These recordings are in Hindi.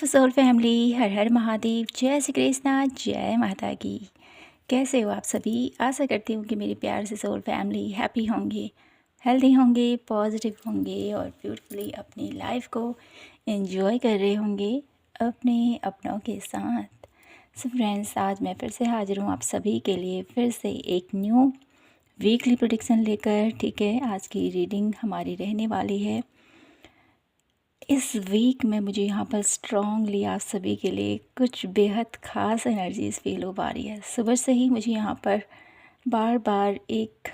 सोल फैमिली, हर हर महादेव, जय श्री कृष्णा, जय माता की। कैसे हो आप सभी? आशा करती हूँ कि मेरी प्यार से सोल फैमिली हैप्पी होंगे, हेल्दी होंगे, पॉजिटिव होंगे और ब्यूटीफुली अपनी लाइफ को एंजॉय कर रहे होंगे अपने अपनों के साथ। सो फ्रेंड्स, आज मैं फिर से हाजिर हूँ आप सभी के लिए फिर से एक न्यू वीकली प्रेडिक्शन लेकर। ठीक है, आज की रीडिंग हमारी रहने वाली है। इस वीक में मुझे यहाँ पर स्ट्रॉन्गली आप सभी के लिए कुछ बेहद ख़ास एनर्जीज़ फील हो पा रही है। सुबह से ही मुझे यहाँ पर बार बार एक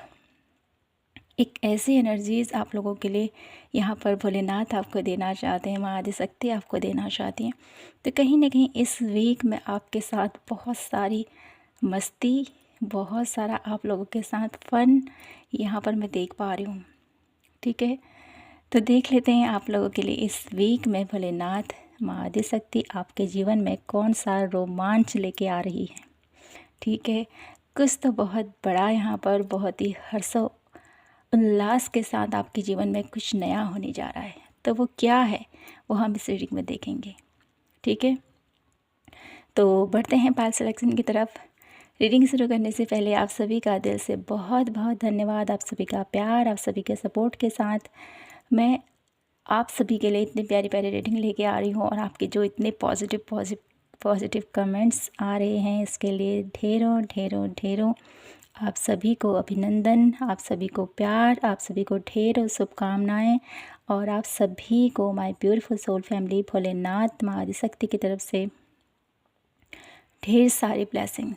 ऐसी एनर्जीज़ आप लोगों के लिए यहाँ पर भोलेनाथ आपको देना चाहते हैं, माँ आदिशक्ति आपको देना चाहती हैं। तो कहीं ना कहीं इस वीक में आपके साथ बहुत सारी मस्ती, बहुत सारा आप लोगों के साथ फ़न यहाँ पर मैं देख पा रही हूँ। ठीक है, तो देख लेते हैं आप लोगों के लिए इस वीक में भोलेनाथ माँ आदिशक्ति आपके जीवन में कौन सा रोमांच लेके आ रही है। ठीक है, कुछ तो बहुत बड़ा यहाँ पर बहुत ही हर्षो उल्लास के साथ आपके जीवन में कुछ नया होने जा रहा है। तो वो क्या है वो हम इस रीडिंग में देखेंगे। ठीक है, तो बढ़ते हैं पाल सिलेक्शन की तरफ। रीडिंग शुरू करने से पहले आप सभी का दिल से बहुत बहुत धन्यवाद। आप सभी का प्यार, आप सभी के सपोर्ट के साथ मैं आप सभी के लिए इतनी प्यारी प्यारी रीडिंग लेके आ रही हूँ और आपके जो इतने पॉजिटिव कमेंट्स आ रहे हैं इसके लिए ढेरों ढेरों ढेरों आप सभी को अभिनंदन, आप सभी को प्यार, आप सभी को ढेरों शुभकामनाएं और आप सभी को my beautiful soul family Bholenath माँ आदिशक्ति की तरफ से ढेर सारी ब्लेसिंग।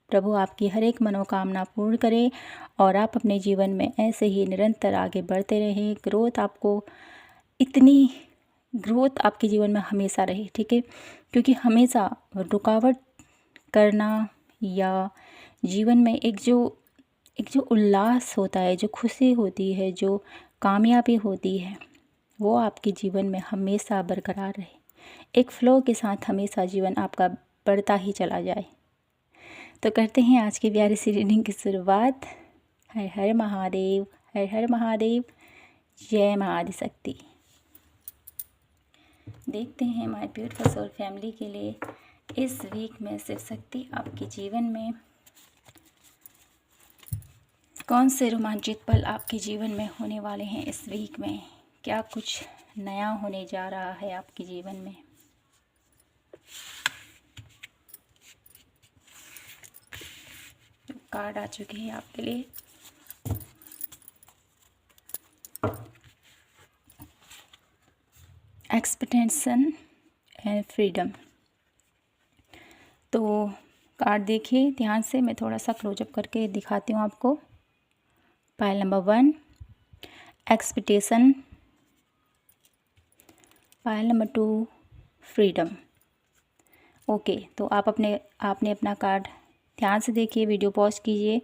प्रभु आपकी हर एक मनोकामना पूर्ण करे और आप अपने जीवन में ऐसे ही निरंतर आगे बढ़ते रहें। ग्रोथ आपके जीवन में हमेशा रहे। ठीक है, क्योंकि हमेशा रुकावट करना या जीवन में एक जो उल्लास होता है, जो खुशी होती है, जो कामयाबी होती है, वो आपके जीवन में हमेशा बरकरार रहे। एक फ्लो के साथ हमेशा जीवन आपका बढ़ता ही चला जाए। तो करते हैं आज की प्यारी सी रीडिंग की शुरुआत। हर हर महादेव, हर हर महादेव, जय माँ आदिशक्ति। देखते हैं माय ब्यूटीफुल सोल फैमिली के लिए इस वीक में शिव शक्ति आपके जीवन में कौन से रोमांचित पल आपके जीवन में होने वाले हैं। इस वीक में क्या कुछ नया होने जा रहा है आपके जीवन में। कार्ड आ चुके हैं आपके लिए। Expectation and freedom. तो कार्ड देखिए ध्यान से, मैं थोड़ा सा क्लोजअप करके दिखाती हूँ आपको। Pile number 1 expectation, pile number 2 freedom. Okay, तो आपने अपना कार्ड ध्यान से देखिए, वीडियो पॉज कीजिए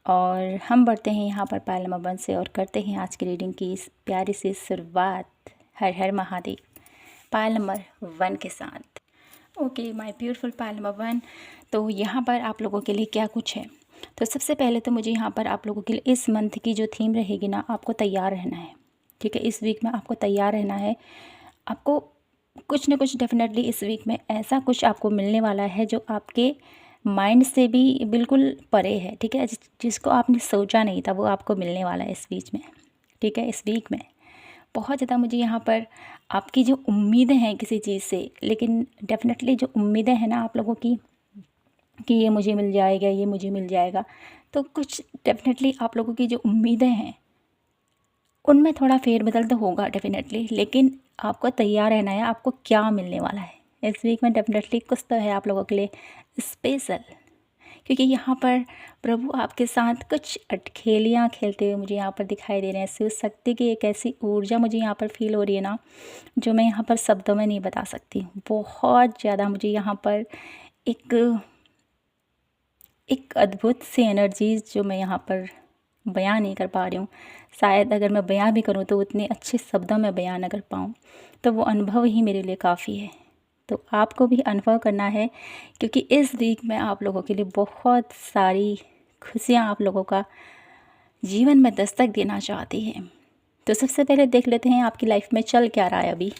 और हम बढ़ते हैं यहाँ पर पाइल नंबर 1 से और करते हैं आज की रीडिंग की इस प्यारी सी शुरुआत। हर हर महादेव पाइल नंबर 1 के साथ। Okay my beautiful pile number 1। तो यहाँ पर आप लोगों के लिए क्या कुछ है। तो सबसे पहले तो मुझे यहाँ पर आप लोगों के लिए इस मंथ की जो थीम रहेगी ना, आपको तैयार रहना है। ठीक है, इस वीक में आपको तैयार रहना है। आपको कुछ न कुछ डेफिनेटली इस वीक में ऐसा कुछ आपको मिलने वाला है जो आपके माइंड से भी बिल्कुल परे है। ठीक है, जिसको आपने सोचा नहीं था वो आपको मिलने वाला है इस बीच में। ठीक है, इस वीक में बहुत ज़्यादा मुझे यहाँ पर आपकी जो उम्मीदें हैं किसी चीज़ से, लेकिन डेफिनेटली जो उम्मीदें हैं ना आप लोगों की कि ये मुझे मिल जाएगा, ये मुझे मिल जाएगा, तो कुछ डेफिनेटली आप लोगों की जो उम्मीदें हैं उनमें थोड़ा फेरबदल तो होगा डेफिनेटली, लेकिन आपको तैयार रहना है आपको क्या मिलने वाला है इस वीक में। डेफिनेटली कुछ तो है आप लोगों के लिए स्पेशल, क्योंकि यहाँ पर प्रभु आपके साथ कुछ अटखेलियाँ खेलते हुए मुझे यहाँ पर दिखाई दे रहे हैं। शिव शक्ति की एक ऐसी ऊर्जा मुझे यहाँ पर फील हो रही है ना, जो मैं यहाँ पर शब्दों में नहीं बता सकती। बहुत ज़्यादा मुझे यहाँ पर एक अद्भुत सी एनर्जीज जो मैं यहाँ पर बयां नहीं कर पा रही हूँ। शायद अगर मैं बयां भी करूँ तो उतने अच्छे शब्दों में बयां न कर पाऊँ, तो वो अनुभव ही मेरे लिए काफ़ी है। तो आपको भी अनुभव करना है, क्योंकि इस वीक में आप लोगों के लिए बहुत सारी खुशियाँ आप लोगों का जीवन में दस्तक देना चाहती है। तो सबसे पहले देख लेते हैं आपकी लाइफ में चल क्या रहा है अभी।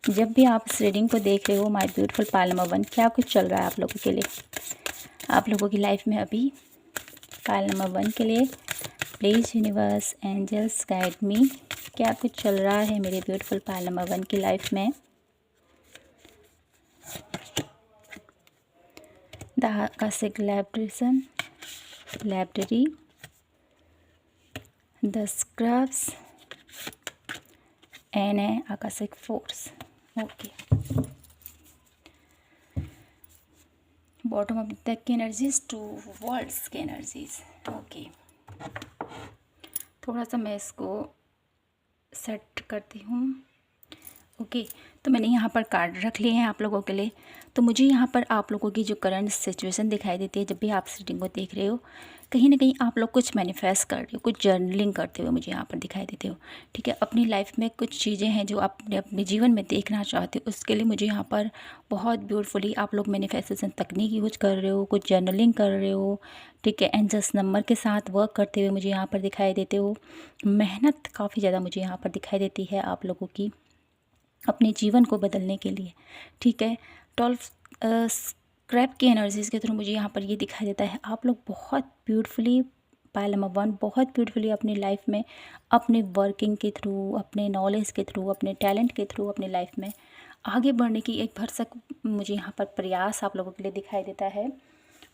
जब भी आप इस रीडिंग को देख रहे हो माय ब्यूटीफुल पाइल नंबर 1, क्या कुछ चल रहा है आप लोगों के लिए, आप लोगों की लाइफ में अभी। पाइल नंबर 1 के लिए please universe angels guide me, क्या कुछ चल रहा है मेरे ब्यूटीफुल पाइल नंबर 1 की लाइफ में। The Akashic library, the scrubs and A Akashic force. Okay, bottom of the deck की एनर्जीज, 2 वर्ड्स की एनर्जीज। ओके, थोड़ा सा मैं इसको सेट करती हूँ। ओके, तो मैंने यहाँ पर कार्ड रख लिए हैं आप लोगों के लिए। तो मुझे यहाँ पर आप लोगों की जो करंट सिचुएशन दिखाई देती है, जब भी आप रीडिंग को देख रहे हो, कहीं ना कहीं आप लोग कुछ मैनिफेस्ट कर रहे हो, कुछ जर्नलिंग करते हुए मुझे यहाँ पर दिखाई देते हो। ठीक है, अपनी लाइफ में कुछ चीज़ें हैं जो आप अपने जीवन में देखना चाहते हो, उसके लिए मुझे यहाँ पर बहुत ब्यूटीफुली आप लोग मैनिफेस्टेशन तकनीक यूज कर रहे हो, कुछ जर्नलिंग कर रहे हो। ठीक है, एंजल्स नंबर के साथ वर्क करते हुए मुझे यहाँ पर दिखाई देते हो। मेहनत काफ़ी ज़्यादा मुझे यहाँ पर दिखाई देती है आप लोगों की अपने जीवन को बदलने के लिए। ठीक है, 12 स्क्रैप की एनर्जीज़ के थ्रू मुझे यहाँ पर ये दिखाई देता है, आप लोग बहुत ब्यूटीफुली पाइल नंबर 1 बहुत ब्यूटीफुली अपनी लाइफ में अपने वर्किंग के थ्रू, अपने नॉलेज के थ्रू, अपने टैलेंट के थ्रू अपनी लाइफ में आगे बढ़ने की एक भरसक मुझे यहाँ पर प्रयास आप लोगों के लिए दिखाई देता है।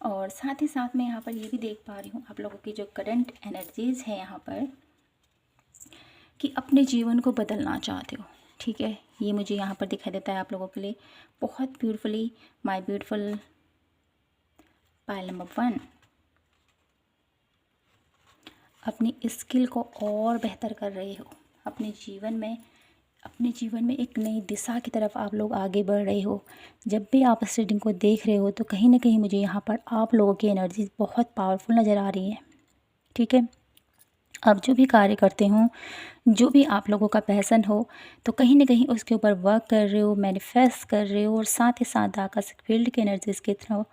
और साथ ही साथ मैं यहाँ पर ये भी देख पा रही हूँ आप लोगों की जो करंट एनर्जीज़ है यहाँ पर, कि अपने जीवन को बदलना चाहते हो। ठीक है, ये मुझे यहाँ पर दिखाई देता है आप लोगों के लिए बहुत beautifully. My beautiful pile number 1, अपनी स्किल को और बेहतर कर रहे हो अपने जीवन में एक नई दिशा की तरफ आप लोग आगे बढ़ रहे हो। जब भी आप इस रीडिंग को देख रहे हो तो कहीं ना कहीं मुझे यहाँ पर आप लोगों की एनर्जी बहुत पावरफुल नज़र आ रही है। ठीक है, आप जो भी कार्य करते हो, जो भी आप लोगों का पैशन हो, तो कहीं ना कहीं उसके ऊपर वर्क कर रहे हो, मैनिफेस्ट कर रहे हो। और साथ ही साथ आकाशिक फील्ड के एनर्जीज़ के थ्रू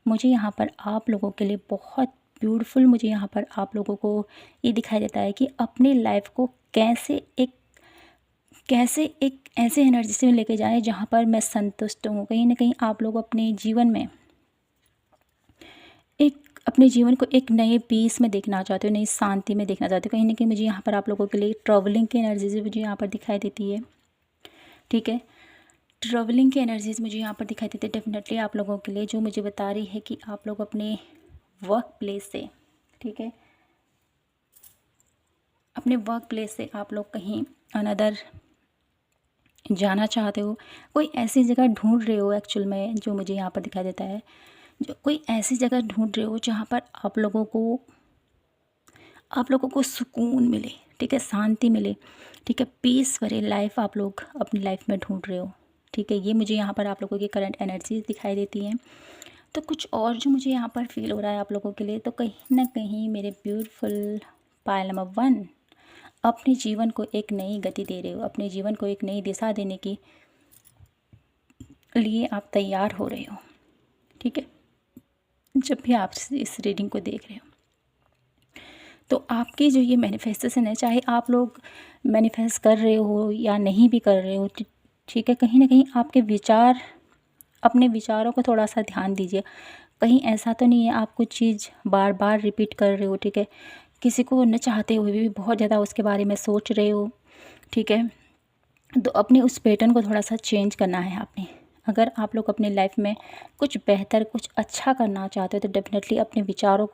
मुझे यहाँ पर आप लोगों के लिए बहुत ब्यूटीफुल मुझे यहाँ पर आप लोगों को ये दिखाई देता है कि अपनी लाइफ को कैसे एक ऐसे एनर्जी से लेके जाएं जहाँ पर मैं संतुष्ट हूँ। कहीं ना कहीं आप लोग अपने जीवन में अपने जीवन को एक नए पीस में देखना चाहते हो, नई शांति में देखना चाहते हो। कहीं ना कहीं मुझे यहाँ पर आप लोगों के लिए ट्रैवलिंग की एनर्जीज मुझे यहाँ पर दिखाई देती है। ठीक है, ट्रैवलिंग की एनर्जीज मुझे यहाँ पर दिखाई देती है डेफिनेटली आप लोगों के लिए, जो मुझे बता रही है कि आप लोग अपने वर्क प्लेस से, ठीक है, अपने वर्क प्लेस से आप लोग कहीं अनदर जाना चाहते हो, कोई ऐसी जगह ढूंढ रहे हो एक्चुअल में, जो मुझे यहाँ पर दिखाई देता है, जो कोई ऐसी जगह ढूंढ रहे हो जहाँ पर आप लोगों को सुकून मिले। ठीक है, शांति मिले। ठीक है, पीस भरे लाइफ आप लोग अपनी लाइफ में ढूंढ रहे हो। ठीक है, ये मुझे यहाँ पर आप लोगों की करंट एनर्जीज दिखाई देती हैं। तो कुछ और जो मुझे यहाँ पर फील हो रहा है आप लोगों के लिए, तो कहीं ना कहीं मेरे ब्यूटीफुल पाइल नंबर 1 अपने जीवन को एक नई गति दे रहे हो, अपने जीवन को एक नई दिशा देने के लिए आप तैयार हो रहे हो। ठीक है, जब भी आप इस रीडिंग को देख रहे हो तो आपकी जो ये मैनिफेस्टेशन है, चाहे आप लोग मैनिफेस्ट कर रहे हो या नहीं भी कर रहे हो, ठीक है, कहीं ना कहीं आपके विचार, अपने विचारों को थोड़ा सा ध्यान दीजिए। कहीं ऐसा तो नहीं है आप कुछ चीज़ बार बार रिपीट कर रहे हो। ठीक है, किसी को न चाहते हुए भी बहुत ज़्यादा उसके बारे में सोच रहे हो। ठीक है, तो अपने उस पैटर्न को थोड़ा सा चेंज करना है आपने। अगर आप लोग अपनी लाइफ में कुछ बेहतर, कुछ अच्छा करना चाहते हो, तो डेफिनेटली अपने विचारों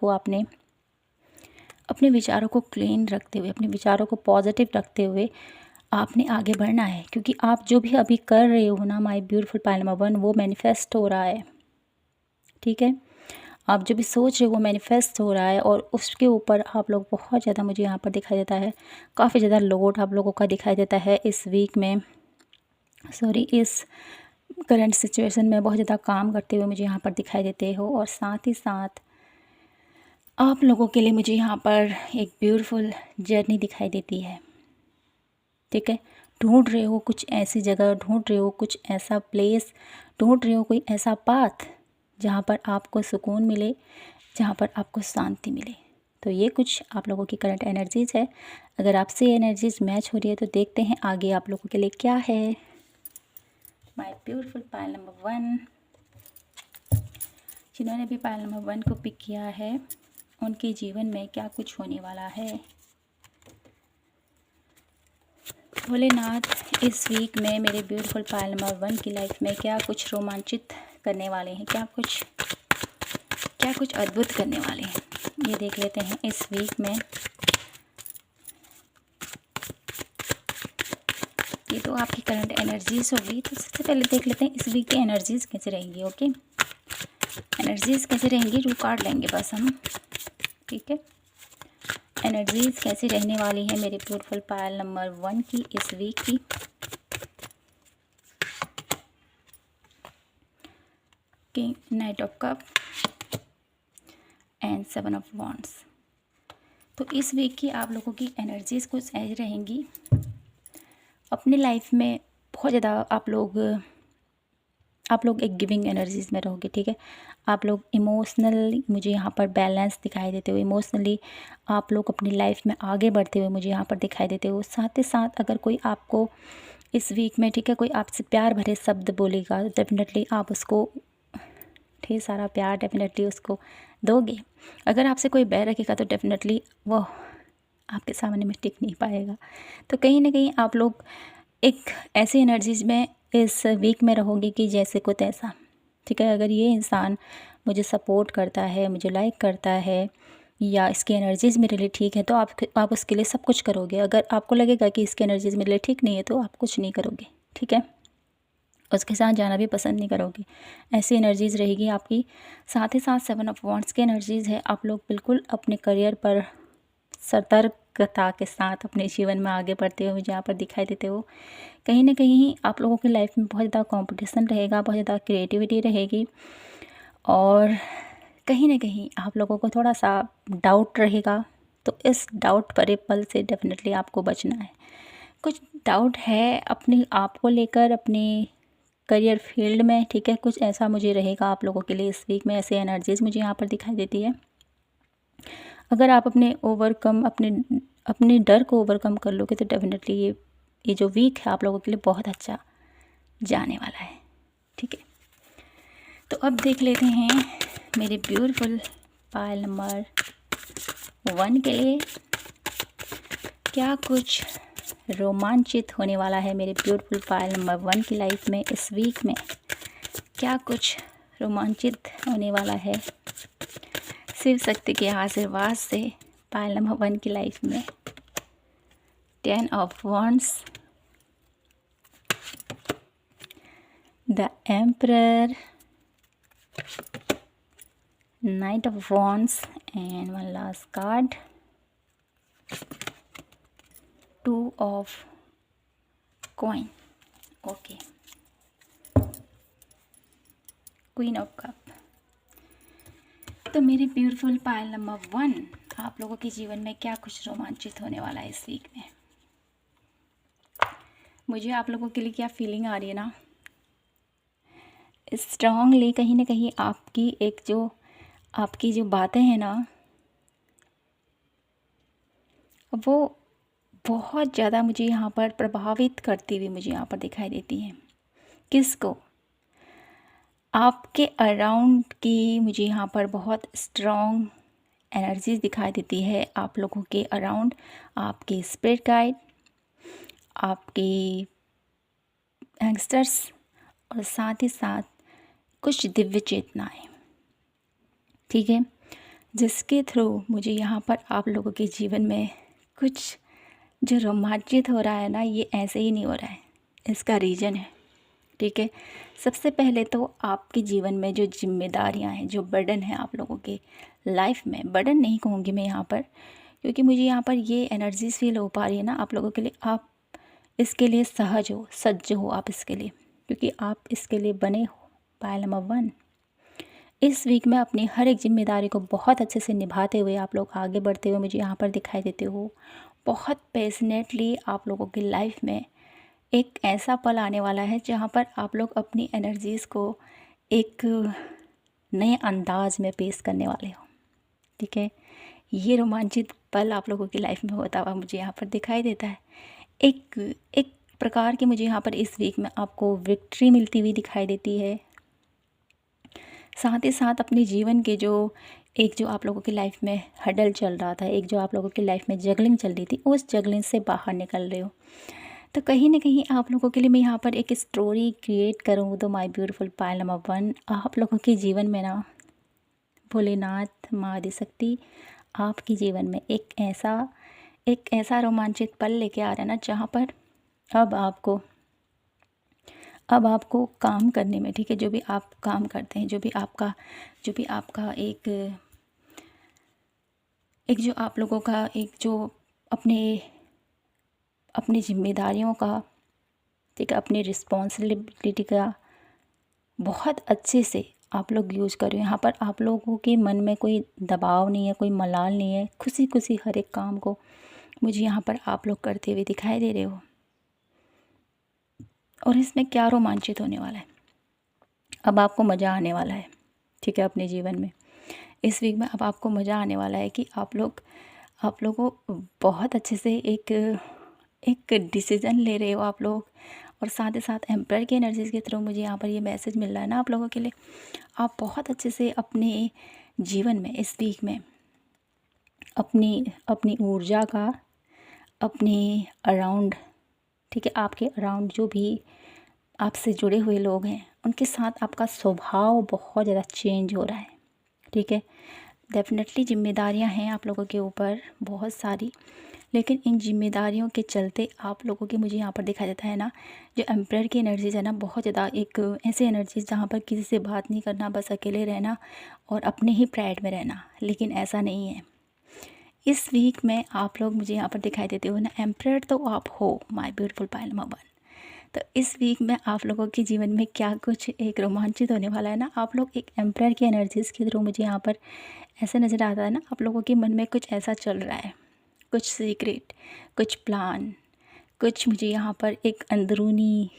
को क्लीन रखते हुए, अपने विचारों को पॉजिटिव रखते हुए आपने आगे बढ़ना है। क्योंकि आप जो भी अभी कर रहे हो ना, माय ब्यूटीफुल पाइल नंबर 1, वो मैनिफेस्ट हो रहा है। ठीक है, आप जो भी सोच रहे हो वो मैनिफेस्ट हो रहा है, और उसके ऊपर आप लोग बहुत ज़्यादा, मुझे यहाँ पर दिखाई देता है काफ़ी ज़्यादा लोड आप लोगों का दिखाई देता है इस वीक में, इस करंट सिचुएशन में बहुत ज़्यादा काम करते हुए मुझे यहाँ पर दिखाई देते हो। और साथ ही साथ आप लोगों के लिए मुझे यहाँ पर एक ब्यूटीफुल जर्नी दिखाई देती है। ठीक है, ढूंढ रहे हो कुछ ऐसी जगह, ढूंढ रहे हो कुछ ऐसा प्लेस, ढूंढ रहे हो कोई ऐसा पाथ जहाँ पर आपको सुकून मिले, जहाँ पर आपको शांति मिले। तो ये कुछ आप लोगों की करंट एनर्जीज़ है। अगर आपसे ये एनर्जीज़ मैच हो रही है तो देखते हैं आगे आप लोगों के लिए क्या है। My beautiful pile number 1। जिन्होंने भी पायल नंबर 1 को पिक किया है उनके जीवन में क्या कुछ होने वाला है। भोलेनाथ इस वीक में मेरे ब्यूटीफुल पायल नंबर 1 की लाइफ में क्या कुछ रोमांचित करने वाले हैं, क्या कुछ अद्भुत करने वाले हैं, ये देख लेते हैं इस वीक में। ये तो आपकी करंट एनर्जीज होगी, तो सबसे पहले देख लेते हैं इस वीक की एनर्जीज कैसे रहेंगी। ओके, एनर्जीज कैसे रहेंगी, रू कार्ड लेंगे बस हम, ठीक है। एनर्जीज कैसी रहने वाली है मेरे ब्यूटीफुल पायल नंबर 1 की इस वीक की। King, night of cup and 7 of wands. तो इस वीक की आप लोगों की एनर्जीज कुछ ऐसी रहेंगी। अपनी लाइफ में बहुत ज़्यादा आप लोग एक गिविंग एनर्जीज़ में रहोगे, ठीक है। आप लोग इमोशनली मुझे यहाँ पर बैलेंस दिखाई देते हो, इमोशनली आप लोग अपनी लाइफ में आगे बढ़ते हुए मुझे यहाँ पर दिखाई देते हो। साथ ही साथ अगर कोई आपको इस वीक में, ठीक है, कोई आपसे प्यार भरे शब्द बोलेगा, डेफिनेटली आप उसको ढेर सारा प्यार डेफिनेटली उसको दोगे। अगर आपसे कोई बैर रखेगा तो डेफिनेटली वो आपके सामने में टिक नहीं पाएगा। तो कहीं ना कहीं आप लोग एक ऐसी एनर्जीज में इस वीक में रहोगे कि जैसे को तैसा, ठीक है। अगर ये इंसान मुझे सपोर्ट करता है, मुझे लाइक करता है, या इसकी एनर्जीज मेरे लिए ठीक है, तो आप उसके लिए सब कुछ करोगे। अगर आपको लगेगा कि इसकी एनर्जीज मेरे लिए ठीक नहीं है तो आप कुछ नहीं करोगे, ठीक है। उसके साथ जाना भी पसंद नहीं करोगे। ऐसी एनर्जीज रहेगी आपकी। साथ ही साथ 7 ऑफ वॉन्ड्स की एनर्जीज है। आप लोग बिल्कुल अपने करियर पर सतर्कता के साथ अपने जीवन में आगे बढ़ते हुए मुझे यहाँ पर दिखाई देते हो। कहीं ना कहीं आप लोगों की लाइफ में बहुत ज़्यादा कंपटीशन रहेगा, बहुत ज़्यादा क्रिएटिविटी रहेगी, और कहीं ना कहीं आप लोगों को थोड़ा सा डाउट रहेगा। तो इस डाउट भरे पल से डेफिनेटली आपको बचना है। कुछ डाउट है अपने आप को लेकर, अपने करियर फील्ड में, ठीक है, कुछ ऐसा मुझे रहेगा आप लोगों के लिए इस वीक में। ऐसे एनर्जीज मुझे यहाँ पर दिखाई देती है। अगर आप अपने डर को ओवरकम कर लोगे तो डेफिनेटली ये जो वीक है आप लोगों के लिए बहुत अच्छा जाने वाला है, ठीक है। तो अब देख लेते हैं मेरे ब्यूटीफुल पायल नंबर 1 के लिए क्या कुछ रोमांचित होने वाला है। मेरे ब्यूटीफुल पायल नंबर 1 की लाइफ में इस वीक में क्या कुछ रोमांचित होने वाला है शिव शक्ति के आशीर्वाद से पायल नंबर 1 की लाइफ में। 10 of wands, the emperor, night of wands and one last card, 2 of coin. Okay, queen of cup. तो मेरे ब्यूटीफुल पायल नंबर 1, आप लोगों के जीवन में क्या कुछ रोमांचित होने वाला है इस वीक में। मुझे आप लोगों के लिए क्या फीलिंग आ रही है ना, स्ट्रांगली कहीं ना कहीं आपकी जो बातें हैं ना, वो बहुत ज़्यादा मुझे यहाँ पर प्रभावित करती हुई मुझे यहाँ पर दिखाई देती हैं। किसको? आपके अराउंड की मुझे यहाँ पर बहुत स्ट्रॉन्ग एनर्जीज दिखाई देती है। आप लोगों के अराउंड आपके स्पिरिट गाइड, आपके यंगस्टर्स, और साथ ही साथ कुछ दिव्य चेतनाएं, ठीक है, जिसके थ्रू मुझे यहाँ पर आप लोगों के जीवन में कुछ जो रोमांचित हो रहा है ना, ये ऐसे ही नहीं हो रहा है, इसका रीज़न है, ठीक है। सबसे पहले तो आपके जीवन में जो जिम्मेदारियां हैं, जो बर्डन है आप लोगों के लाइफ में, बर्डन नहीं कहूँगी मैं यहाँ पर, क्योंकि मुझे यहाँ पर ये एनर्जीज फील हो पा रही है ना आप लोगों के लिए। आप इसके लिए सज्ज हो आप इसके लिए, क्योंकि आप इसके लिए बने हो। पायल नंबर 1, इस वीक में अपनी हर एक जिम्मेदारी को बहुत अच्छे से निभाते हुए आप लोग आगे बढ़ते हुए मुझे यहाँ पर दिखाई देते हो। बहुत पैशनेटली आप लोगों की लाइफ में एक ऐसा पल आने वाला है जहाँ पर आप लोग अपनी एनर्जीज़ को एक नए अंदाज में पेश करने वाले हो, ठीक है। ये रोमांचित पल आप लोगों की लाइफ में होता हुआ मुझे यहाँ पर दिखाई देता है। एक प्रकार की मुझे यहाँ पर इस वीक में आपको विक्ट्री मिलती हुई दिखाई देती है। साथ ही साथ अपने जीवन के जो आप लोगों की लाइफ में हडल चल रहा था, एक जो आप लोगों की लाइफ में जगलिंग चल रही थी, उस जगलिंग से बाहर निकल रहे हो। तो कहीं ना कहीं आप लोगों के लिए मैं यहाँ पर एक स्टोरी क्रिएट करूँ तो माय ब्यूटीफुल पायल नंबर 1, आप लोगों के जीवन में ना भोलेनाथ माँ आदिशक्ति आपके जीवन में एक ऐसा रोमांचित पल लेके आ रहा है ना, जहाँ पर अब आपको काम करने में, ठीक है, जो भी आप काम करते हैं, जो भी आपका एक जो आप लोगों का एक जो अपनी जिम्मेदारियों का, ठीक है, अपनी रिस्पॉन्सिबिलिटी का बहुत अच्छे से आप लोग यूज़ कर रहे हो। यहाँ पर आप लोगों के मन में कोई दबाव नहीं है, कोई मलाल नहीं है, खुशी खुशी हर एक काम को मुझे यहाँ पर आप लोग करते हुए दिखाई दे रहे हो। और इसमें क्या रोमांचित होने वाला है, अब आपको मज़ा आने वाला है, ठीक है, अपने जीवन में इस वीक में अब आपको मज़ा आने वाला है कि आप लोगों बहुत अच्छे से एक डिसीज़न ले रहे हो आप लोग। और साथ ही साथ एम्पायर की एनर्जीज़ के थ्रू मुझे यहाँ पर ये मैसेज मिल रहा है ना आप लोगों के लिए, आप बहुत अच्छे से अपने जीवन में इस वीक में अपनी ऊर्जा का अपने अराउंड, ठीक है, आपके अराउंड जो भी आपसे जुड़े हुए लोग हैं उनके साथ आपका स्वभाव बहुत ज़्यादा चेंज हो रहा है, ठीक है। डेफिनेटली जिम्मेदारियां हैं आप लोगों के ऊपर बहुत सारी, लेकिन इन जिम्मेदारियों के चलते आप लोगों के मुझे यहाँ पर दिखाई देता है ना, जो एम्पायर की एनर्जीज़ है ना, बहुत ज़्यादा एक ऐसी एनर्जीज़ जहाँ पर किसी से बात नहीं करना, बस अकेले रहना और अपने ही प्राइड में रहना। लेकिन ऐसा नहीं है, इस वीक में आप लोग मुझे यहाँ पर दिखाई देते हो ना, एम्पायर तो आप हो माय ब्यूटीफुल पायल नंबर 1। तो इस वीक में आप लोगों के जीवन में क्या कुछ एक रोमांचित होने वाला है ना, आप लोग एक एम्पायर की एनर्जीज़ के थ्रू मुझे यहाँ पर ऐसा नज़र आता है ना, आप लोगों के मन में कुछ ऐसा चल रहा है, कुछ सीक्रेट, कुछ प्लान, कुछ मुझे यहाँ पर एक अंदरूनी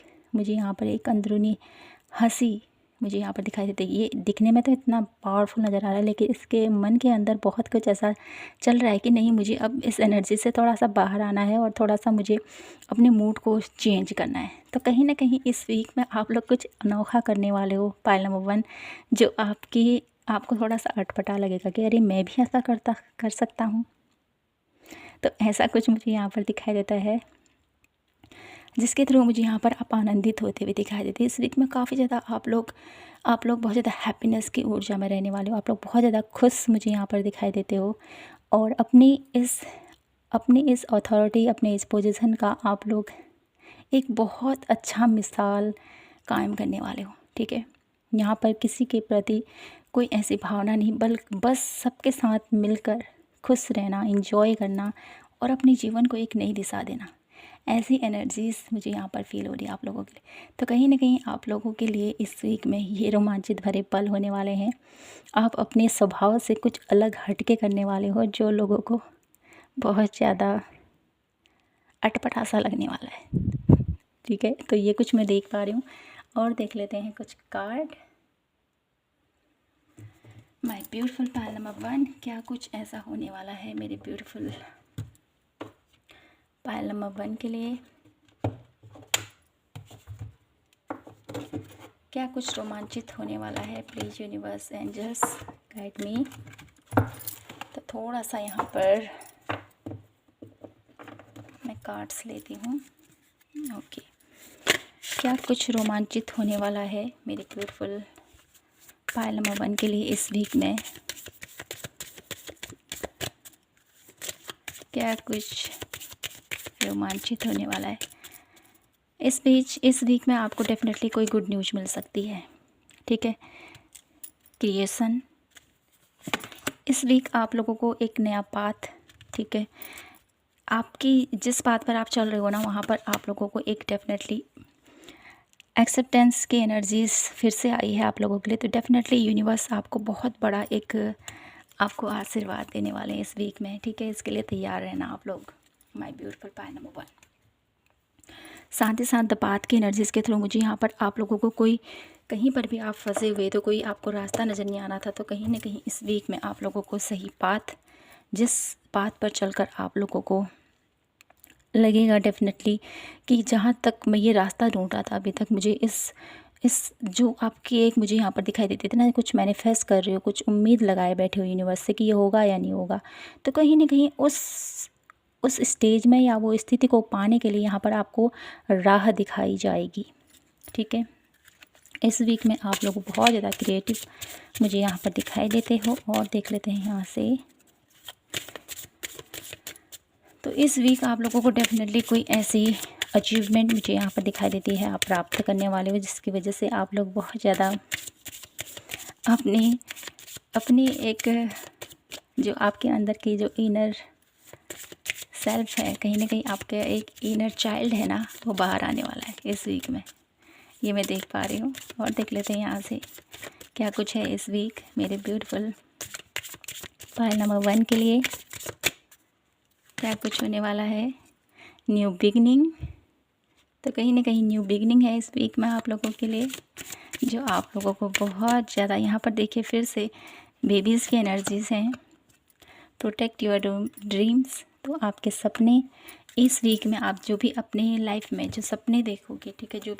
हंसी मुझे यहाँ पर दिखाई देती है। ये दिखने में तो इतना पावरफुल नज़र आ रहा है, लेकिन इसके मन के अंदर बहुत कुछ ऐसा चल रहा है कि नहीं, मुझे अब इस एनर्जी से थोड़ा सा बाहर आना है और थोड़ा सा मुझे अपने मूड को चेंज करना है। तो कहीं ना कहीं इस वीक में आप लोग कुछ अनोखा करने वाले हो पायल नंबर 1, जो आपको थोड़ा सा अटपटा लगेगा कि अरे मैं भी ऐसा कर सकता हूँ। तो ऐसा कुछ मुझे यहाँ पर दिखाई देता है, जिसके थ्रू मुझे यहाँ पर आप आनंदित होते हुए दिखाई देते हैं। इस वीक में काफ़ी ज़्यादा आप लोग बहुत ज़्यादा हैप्पीनेस की ऊर्जा में रहने वाले हो, आप लोग बहुत ज़्यादा खुश मुझे यहाँ पर दिखाई देते हो। और अपनी इस अथॉरिटी, अपने इस पोजीशन का आप लोग एक बहुत अच्छा मिसाल कायम करने वाले हो, ठीक है। यहाँ पर किसी के प्रति कोई ऐसी भावना नहीं, बस सबके साथ मिलकर खुश रहना, एंजॉय करना और अपने जीवन को एक नई दिशा देना, ऐसी एनर्जीज़ मुझे यहाँ पर फील हो रही है आप लोगों के लिए। तो कहीं ना कहीं आप लोगों के लिए इस वीक में ये रोमांचित भरे पल होने वाले हैं। आप अपने स्वभाव से कुछ अलग हटके करने वाले हो, जो लोगों को बहुत ज़्यादा अटपटा सा लगने वाला है, ठीक है। तो ये कुछ मैं देख पा रही हूँ, और देख लेते हैं कुछ card. My beautiful pile number 1, क्या कुछ ऐसा होने वाला है मेरे ब्यूटीफुल पायल नंबर 1 के लिए, क्या कुछ रोमांचित होने वाला है। Please universe angels guide me. तो थोड़ा सा यहाँ पर मैं कार्ड्स लेती हूँ। ओके, क्या कुछ रोमांचित होने वाला है मेरे ब्यूटीफुल पायल नंबर 1 के लिए इस वीक में, क्या कुछ रोमांचित होने वाला है इस वीक में। आपको डेफिनेटली कोई गुड न्यूज़ मिल सकती है, ठीक है। क्रिएशन, इस वीक आप लोगों को एक नया पाथ, ठीक है, आपकी जिस पाथ पर आप चल रहे हो ना, वहाँ पर आप लोगों को एक डेफिनेटली एक्सेप्टेंस की एनर्जीज़ फिर से आई है आप लोगों के लिए। तो डेफिनेटली यूनिवर्स आपको बहुत बड़ा एक आपको आशीर्वाद देने वाले हैं इस वीक में, ठीक है। इसके लिए तैयार रहना आप लोग, माय ब्यूटीफुल पायल नंबर 1। साथ ही साथ द पाथ की एनर्जीज़ के थ्रू मुझे यहाँ पर आप लोगों को कोई कहीं पर भी आप फंसे हुए तो कोई आपको रास्ता नज़र नहीं आ रहा था, तो कहीं ना कहीं इस वीक में आप लोगों को सही पाथ, जिस पाथ पर चलकर आप लोगों को लगेगा डेफिनेटली कि जहाँ तक मैं ये रास्ता ढूंढ रहा था अभी तक, मुझे इस जो आपकी एक मुझे यहाँ पर दिखाई देती थी ना, कुछ मैनिफेस्ट कर रहे हो, कुछ उम्मीद लगाए बैठे हो यूनिवर्स से कि ये होगा या नहीं होगा, तो कहीं ना कहीं उस स्टेज में या वो स्थिति को पाने के लिए यहाँ पर आपको राह दिखाई जाएगी। ठीक है, इस वीक में आप लोग बहुत ज़्यादा क्रिएटिव मुझे यहाँ पर दिखाई देते हो। और देख लेते हैं यहाँ से, तो इस वीक आप लोगों को डेफिनेटली कोई ऐसी अचीवमेंट मुझे यहाँ पर दिखाई देती है आप प्राप्त करने वाले हो, जिसकी वजह से आप लोग बहुत ज़्यादा अपनी अपनी एक जो आपके अंदर की जो इनर सेल्फ है, कहीं ना कहीं आपका एक इनर चाइल्ड है ना, वो बाहर आने वाला है इस वीक में, ये मैं देख पा रही हूँ। और देख लेते हैं यहाँ से क्या कुछ है इस वीक मेरे ब्यूटीफुल पायल नंबर 1 के लिए। क्या कुछ होने वाला है, न्यू बिगनिंग। तो कहीं ना कहीं न्यू बिगनिंग है इस वीक में आप लोगों के लिए, जो आप लोगों को बहुत ज़्यादा यहाँ पर देखिए फिर से बेबीज़ की एनर्जीज़ हैं। Protect your dreams. तो आपके सपने इस वीक में आप जो भी अपने लाइफ में जो सपने देखोगे, ठीक है, जो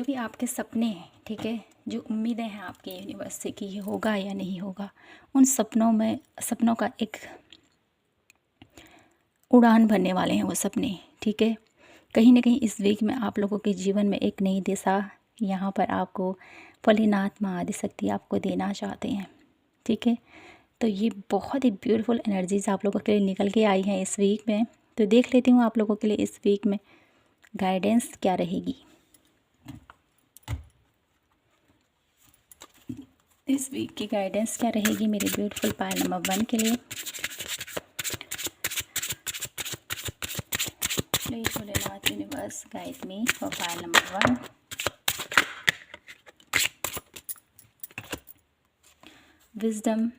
भी आपके सपने हैं, ठीक है, जो उम्मीदें हैं आपके यूनिवर्स से कि ये होगा या नहीं होगा, उन सपनों का एक उड़ान भरने वाले हैं वो सपने। ठीक है, कहीं ना कहीं इस वीक में आप लोगों के जीवन में एक नई दिशा यहाँ पर आपको भोलेनाथ माँ आदिशक्ति आपको देना चाहते हैं। ठीक है, तो ये बहुत ही ब्यूटीफुल एनर्जीज आप लोगों के लिए निकल के आई हैं इस वीक में। तो देख लेती हूँ आप लोगों के लिए इस वीक में गाइडेंस क्या रहेगी। इस वीक की गाइडेंस क्या रहेगी मेरे ब्यूटीफुल पायल नंबर 1 के लिए। Please Bholenath universe guide me for pile number 1। Wisdom.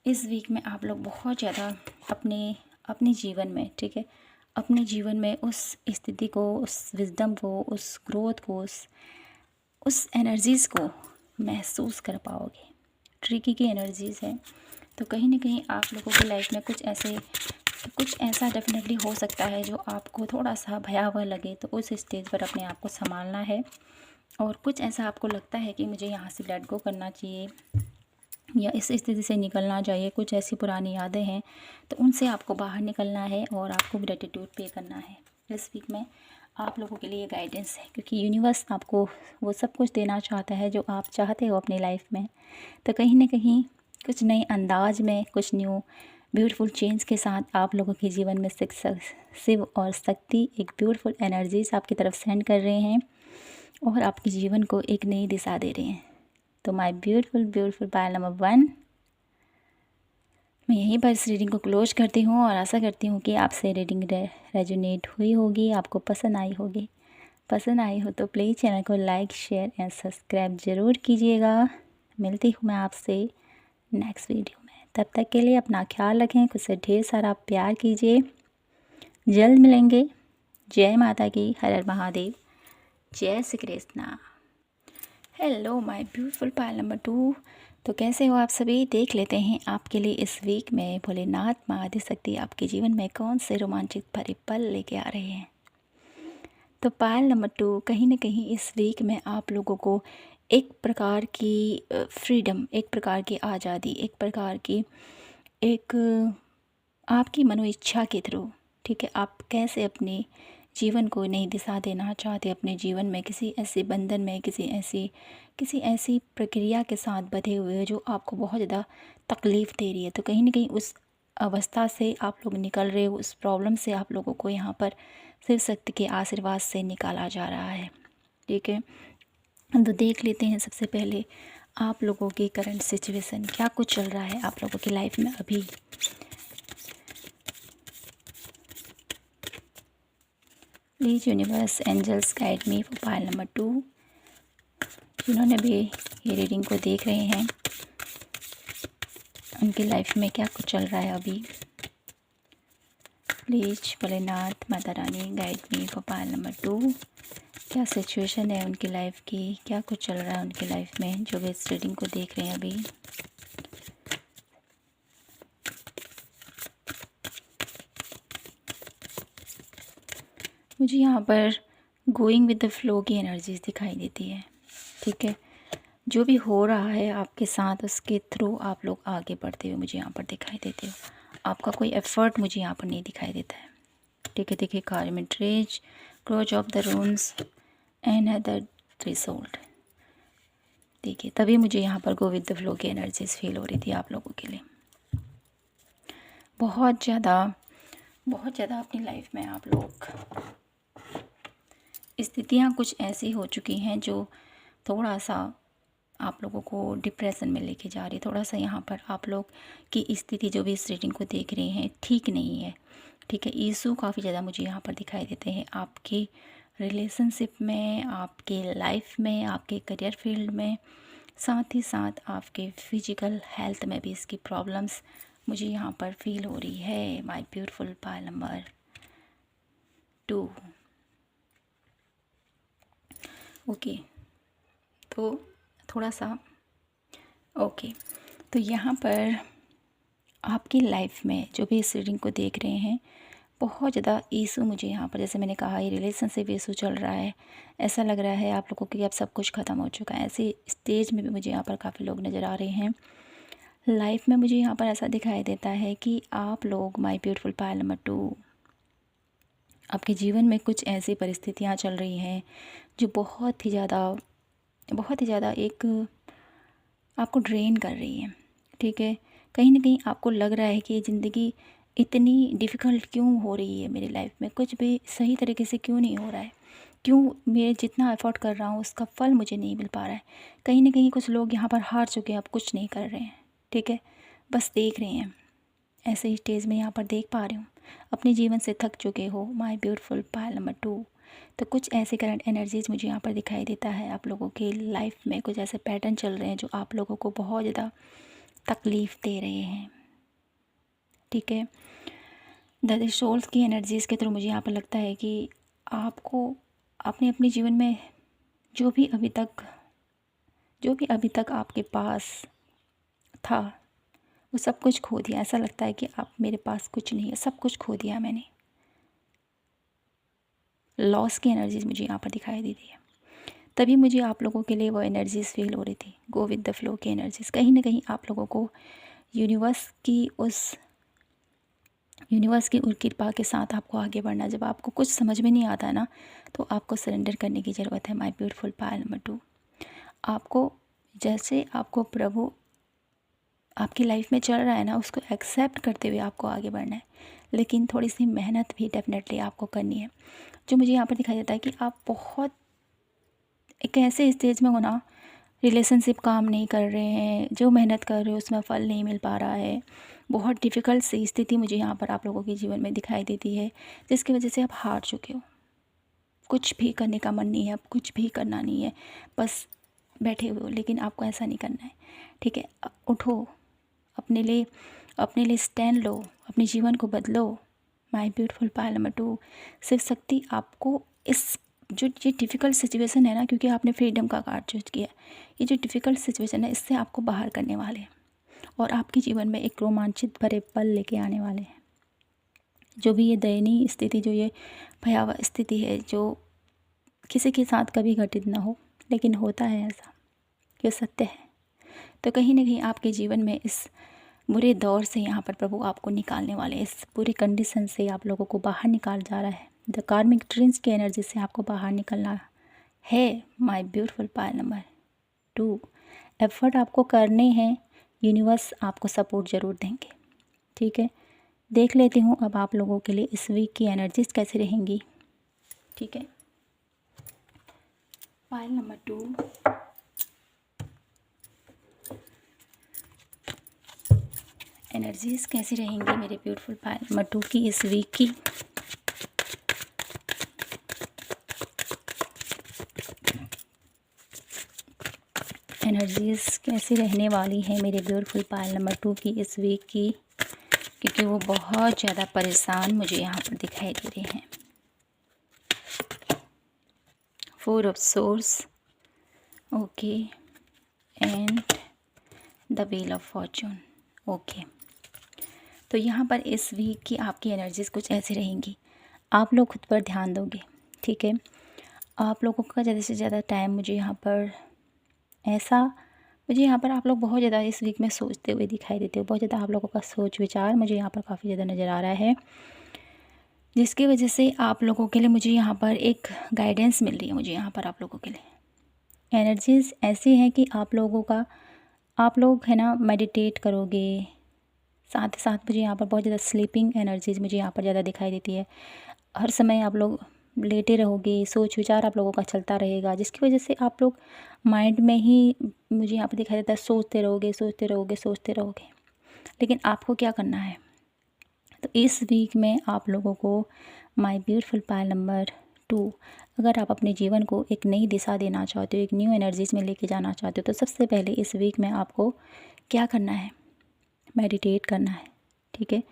इस वीक में आप लोग बहुत ज़्यादा अपने जीवन में, ठीक है, अपने जीवन में उस स्थिति को, उस विजडम को, उस ग्रोथ को, उस एनर्जीज़ को महसूस कर पाओगे। ट्रिकी की एनर्जीज़ है, तो कहीं ना कहीं आप लोगों की लाइफ में कुछ ऐसा डेफिनेटली हो सकता है जो आपको थोड़ा सा भयावह लगे, तो उस स्टेज पर अपने आप को संभालना है। और कुछ ऐसा आपको लगता है कि मुझे यहाँ से लेट गो करना चाहिए या इस स्थिति से निकलना चाहिए, कुछ ऐसी पुरानी यादें हैं, तो उनसे आपको बाहर निकलना है और आपको ग्रेटिट्यूड पे करना है। इस वीक में आप लोगों के लिए गाइडेंस है, क्योंकि यूनिवर्स आपको वो सब कुछ देना चाहता है जो आप चाहते हो अपनी लाइफ में। तो कहीं ना कहीं कुछ नए अंदाज में, कुछ न्यू ब्यूटीफुल चेंज के साथ आप लोगों के जीवन में शिव और शक्ति एक ब्यूटीफुल एनर्जीज आपकी तरफ सेंड कर रहे हैं और आपके जीवन को एक नई दिशा दे रहे हैं। तो माय ब्यूटीफुल पायल नंबर 1, मैं यहीं पर इस रीडिंग को क्लोज करती हूँ और आशा करती हूँ कि आपसे रीडिंग रेजोनेट हुई होगी, आपको पसंद आई होगी। पसंद आई हो तो प्लीज़ चैनल को लाइक, शेयर एंड सब्सक्राइब ज़रूर कीजिएगा। मिलती हूँ मैं आपसे नेक्स्ट वीडियो में, तब तक के लिए अपना ख्याल रखें, खुद से ढेर सारा प्यार कीजिए। जल्द मिलेंगे। जय माता की, हर हर महादेव, जय Shri Krishna. Hello my beautiful Payal number 2। तो कैसे हो आप सभी, देख लेते हैं आपके लिए इस वीक में भोलेनाथ माँ आदिशक्ति आपके जीवन में कौन से रोमांचित भरे पल लेके आ रहे हैं। तो पायल नंबर 2, कहीं ना कहीं इस वीक में आप लोगों को एक प्रकार की फ्रीडम, एक प्रकार की आज़ादी, एक प्रकार की एक आपकी मनोइच्छा के थ्रू, ठीक है, आप कैसे अपने जीवन को नई दिशा देना चाहते, अपने जीवन में किसी ऐसे बंधन में, किसी ऐसी प्रक्रिया के साथ बंधे हुए जो आपको बहुत ज़्यादा तकलीफ़ दे रही है। तो कहीं ना कहीं उस अवस्था से आप लोग निकल रहे हो, उस प्रॉब्लम से आप लोगों को यहाँ पर शिव शक्ति के आशीर्वाद से निकाला जा रहा है। ठीक है, तो देख लेते हैं सबसे पहले आप लोगों की करंट सिचुएशन क्या कुछ चल रहा है आप लोगों की लाइफ में अभी। Please universe angels guide me for Payal number 2। जिन्होंने भी ये रीडिंग को देख रहे हैं उनकी लाइफ में क्या कुछ चल रहा है अभी। प्लीज़ भोलेनाथ माता रानी guide me for Payal number 2। क्या सिचुएशन है उनकी लाइफ की, क्या कुछ चल रहा है उनकी लाइफ में जो भी इस रीडिंग को देख रहे हैं अभी। मुझे यहाँ पर गोइंग विद द फ्लो की एनर्जीज दिखाई देती है। ठीक है, जो भी हो रहा है आपके साथ उसके थ्रू आप लोग आगे बढ़ते हुए मुझे यहाँ पर दिखाई देते हो। आपका कोई एफर्ट मुझे यहाँ पर नहीं दिखाई देता है। ठीक है, देखिए कार्मेंट्रेज, crouch of the runes and other threshold. देखिए तभी मुझे यहाँ पर गो विद द फ्लो की एनर्जीज फील हो रही थी आप लोगों के लिए। बहुत ज़्यादा अपनी लाइफ में आप लोग स्थितियाँ कुछ ऐसी हो चुकी हैं जो थोड़ा सा आप लोगों को डिप्रेशन में लेके जा रही है। थोड़ा सा यहाँ पर आप लोग की स्थिति जो भी इस रीडिंग को देख रहे हैं ठीक नहीं है। ठीक है, इशू काफ़ी ज़्यादा मुझे यहाँ पर दिखाई देते हैं आपके रिलेशनशिप में, आपके लाइफ में, आपके करियर फील्ड में, साथ ही साथ आपके फिजिकल हेल्थ में भी इसकी प्रॉब्लम्स मुझे यहाँ पर फील हो रही है। My beautiful pile number 2। Okay, तो थोड़ा सा ओके, तो यहाँ पर आपकी लाइफ में जो भी इस रीडिंग को देख रहे हैं बहुत ज़्यादा इशू मुझे यहाँ पर, जैसे मैंने कहा ये रिलेशनशिप इशू चल रहा है। ऐसा लग रहा है आप लोगों को कि अब सब कुछ ख़त्म हो चुका है। ऐसी स्टेज में भी मुझे यहाँ पर काफ़ी लोग नज़र आ रहे हैं। लाइफ में मुझे यहाँ पर ऐसा दिखाई देता है कि आप लोग, माय ब्यूटीफुल पाइल नंबर 2, आपके जीवन में कुछ ऐसी परिस्थितियाँ चल रही हैं जो बहुत ही ज़्यादा एक आपको ड्रेन कर रही है। ठीक है, कहीं ना कहीं आपको लग रहा है कि ये ज़िंदगी इतनी डिफ़िकल्ट क्यों हो रही है मेरी लाइफ में, कुछ भी सही तरीके से क्यों नहीं हो रहा है, क्यों मैं जितना एफर्ट कर रहा हूँ उसका फल मुझे नहीं मिल पा रहा है। कहीं ना कहीं कुछ लोग यहाँ पर हार चुके हैं, अब कुछ नहीं कर रहे हैं। ठीक है, बस देख रहे हैं। ऐसे स्टेज में यहाँ पर देख पा रही हूँ अपने जीवन से थक चुके हो, माय ब्यूटीफुल पाइल नंबर 2। तो कुछ ऐसे करंट एनर्जीज़ मुझे यहाँ पर दिखाई देता है आप लोगों के लाइफ में कुछ ऐसे पैटर्न चल रहे हैं जो आप लोगों को बहुत ज़्यादा तकलीफ़ दे रहे हैं। ठीक है, द सोल्स की एनर्जीज़ के थ्रू मुझे यहाँ पर लगता है कि आपको आपने अपने जीवन में जो भी अभी तक आपके पास था वो सब कुछ खो दिया। ऐसा लगता है कि आप, मेरे पास कुछ नहीं है, सब कुछ खो दिया मैंने। लॉस की एनर्जीज मुझे यहाँ पर दिखाई दी है। तभी मुझे आप लोगों के लिए वो एनर्जीज़ फील हो रही थी, गो विद द फ्लो की एनर्जीज़। कहीं ना कहीं आप लोगों को यूनिवर्स की उस कृपा के साथ आपको आगे बढ़ना। जब आपको कुछ समझ में नहीं आता है ना, तो आपको सरेंडर करने की ज़रूरत है। माय ब्यूटीफुल पाइल नंबर 2, आपको जैसे आपको प्रभु आपकी लाइफ में चल रहा है ना, उसको एक्सेप्ट करते हुए आपको आगे बढ़ना है। लेकिन थोड़ी सी मेहनत भी डेफिनेटली आपको करनी है। जो मुझे यहाँ पर दिखाई देता है कि आप बहुत एक ऐसे स्टेज में हो ना, रिलेशनशिप काम नहीं कर रहे हैं, जो मेहनत कर रहे हो उसमें फल नहीं मिल पा रहा है। बहुत डिफ़िकल्ट सी स्थिति मुझे यहाँ पर आप लोगों के जीवन में दिखाई देती है, जिसकी वजह से आप हार चुके हो। कुछ भी करने का मन नहीं है, अब कुछ भी करना नहीं है, बस बैठे हुए हो। लेकिन आपको ऐसा नहीं करना है। ठीक है, उठो, अपने लिए स्टैंड लो, अपने जीवन को बदलो। My beautiful pile number 2, Shiv Shakti आपको इस जो ये डिफ़िकल्ट सिचुएशन है ना, क्योंकि आपने फ्रीडम का कार्ड चूज किया, ये जो डिफ़िकल्ट सिचुएशन है इससे आपको बाहर करने वाले हैं और आपके जीवन में एक रोमांचित भरे पल लेके आने वाले हैं। जो भी ये दयनीय स्थिति, जो ये भयावह स्थिति है, जो किसी के साथ कभी घटित ना हो, लेकिन होता है ऐसा, ये सत्य है। तो कहीं ना कहीं आपके जीवन में इस बुरे दौर से यहाँ पर प्रभु आपको निकालने वाले, इस पूरी कंडीशन से आप लोगों को बाहर निकाल जा रहा है। द कार्मिक ट्विंस की एनर्जी से आपको बाहर निकलना है। My beautiful pile number 2, effort आपको करने हैं, यूनिवर्स आपको सपोर्ट ज़रूर देंगे। ठीक है, देख लेती हूँ अब आप लोगों के लिए इस वीक की एनर्जीज कैसी रहेंगी। ठीक है, पाइल नंबर 2, एनर्जीज कैसी रहेंगी मेरे ब्यूटीफुल पाइल नंबर 2 की इस वीक की। एनर्जीज कैसी रहने वाली है मेरे ब्यूटीफुल पाइल नंबर 2 की इस वीक की, क्योंकि वो बहुत ज़्यादा परेशान मुझे यहाँ पर दिखाई दे रहे हैं। 4 of source, okay, and the wheel of Fortune. Okay, तो यहाँ पर इस वीक की आपकी एनर्जीज़ कुछ ऐसी रहेंगी। आप लोग खुद पर ध्यान दोगे, ठीक है। आप लोगों का ज़्यादा से ज़्यादा टाइम मुझे यहाँ पर आप लोग बहुत ज़्यादा इस वीक में सोचते हुए दिखाई देते हो। बहुत ज़्यादा आप लोगों का सोच विचार मुझे यहाँ पर काफ़ी ज़्यादा नज़र आ रहा है, जिसकी वजह से आप लोगों के लिए मुझे यहाँ पर एक गाइडेंस मिल रही है। मुझे यहाँ पर आप लोगों के लिए एनर्जीज़ ऐसी हैं कि आप लोग है ना मेडिटेट करोगे। साथ ही साथ मुझे यहाँ पर बहुत ज़्यादा स्लीपिंग एनर्जीज़ मुझे यहाँ पर ज़्यादा दिखाई देती है। हर समय आप लोग लेटे रहोगे, सोच विचार आप लोगों का चलता रहेगा, जिसकी वजह से आप लोग माइंड में ही मुझे यहाँ पर दिखाई देता है सोचते रहोगे, सोचते रहोगे, सोचते रहोगे। लेकिन आपको क्या करना है, तो इस वीक में आप लोगों को माय ब्यूटीफुल पायल नंबर 2, अगर आप अपने जीवन को एक नई दिशा देना चाहते हो, एक न्यू एनर्जीज़ में लेके जाना चाहते हो, तो सबसे पहले इस वीक में आपको क्या करना है, मेडिटेट करना है, ठीक है।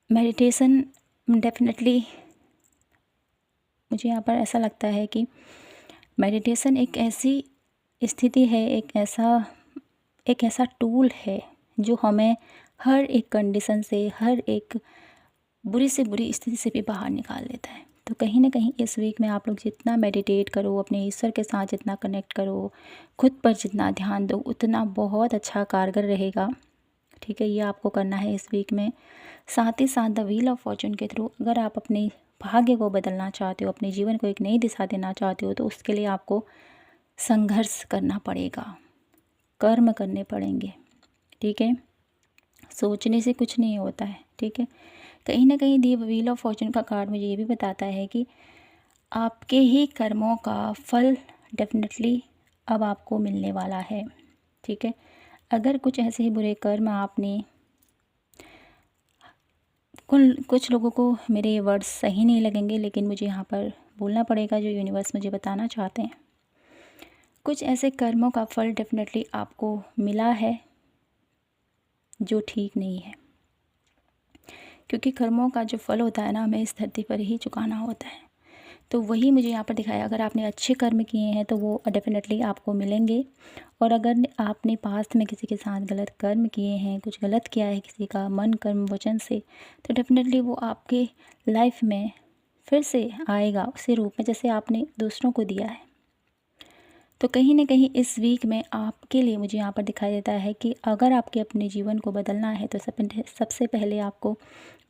मेडिटेशन डेफिनेटली मुझे यहाँ पर ऐसा लगता है कि मेडिटेशन एक ऐसी स्थिति है, एक ऐसा टूल है जो हमें हर एक कंडीशन से, हर एक बुरी से बुरी स्थिति से भी बाहर निकाल देता है। तो कहीं ना कहीं इस वीक में आप लोग जितना मेडिटेट करो, अपने ईश्वर के साथ जितना कनेक्ट करो, खुद पर जितना ध्यान दो, उतना बहुत अच्छा कारगर रहेगा, ठीक है। ये आपको करना है इस वीक में। साथ ही साथ द व्हील ऑफ फॉर्चून के थ्रू अगर आप अपने भाग्य को बदलना चाहते हो, अपने जीवन को एक नई दिशा देना चाहते हो, तो उसके लिए आपको संघर्ष करना पड़ेगा, कर्म करने पड़ेंगे, ठीक है। सोचने से कुछ नहीं होता है, ठीक है। कहीं ना कहीं दी व्हील ऑफ फॉर्चून का कार्ड मुझे ये भी बताता है कि आपके ही कर्मों का फल डेफिनेटली अब आपको मिलने वाला है, ठीक है। अगर कुछ ऐसे ही बुरे कर्म आपने, कुछ लोगों को मेरे ये वर्ड्स सही नहीं लगेंगे, लेकिन मुझे यहाँ पर बोलना पड़ेगा जो यूनिवर्स मुझे बताना चाहते हैं। कुछ ऐसे कर्मों का फल डेफिनेटली आपको मिला है जो ठीक नहीं है, क्योंकि कर्मों का जो फल होता है ना, हमें इस धरती पर ही चुकाना होता है। तो वही मुझे यहाँ पर दिखाया, अगर आपने अच्छे कर्म किए हैं तो वो डेफिनेटली आपको मिलेंगे, और अगर आपने पास्ट में किसी के साथ गलत कर्म किए हैं, कुछ गलत किया है किसी का मन कर्म वचन से, तो डेफिनेटली वो आपके लाइफ में फिर से आएगा उसी रूप में जैसे आपने दूसरों को दिया है। तो कहीं ना कहीं इस वीक में आपके लिए मुझे यहाँ पर दिखाई देता है कि अगर आपके अपने जीवन को बदलना है तो सबसे पहले आपको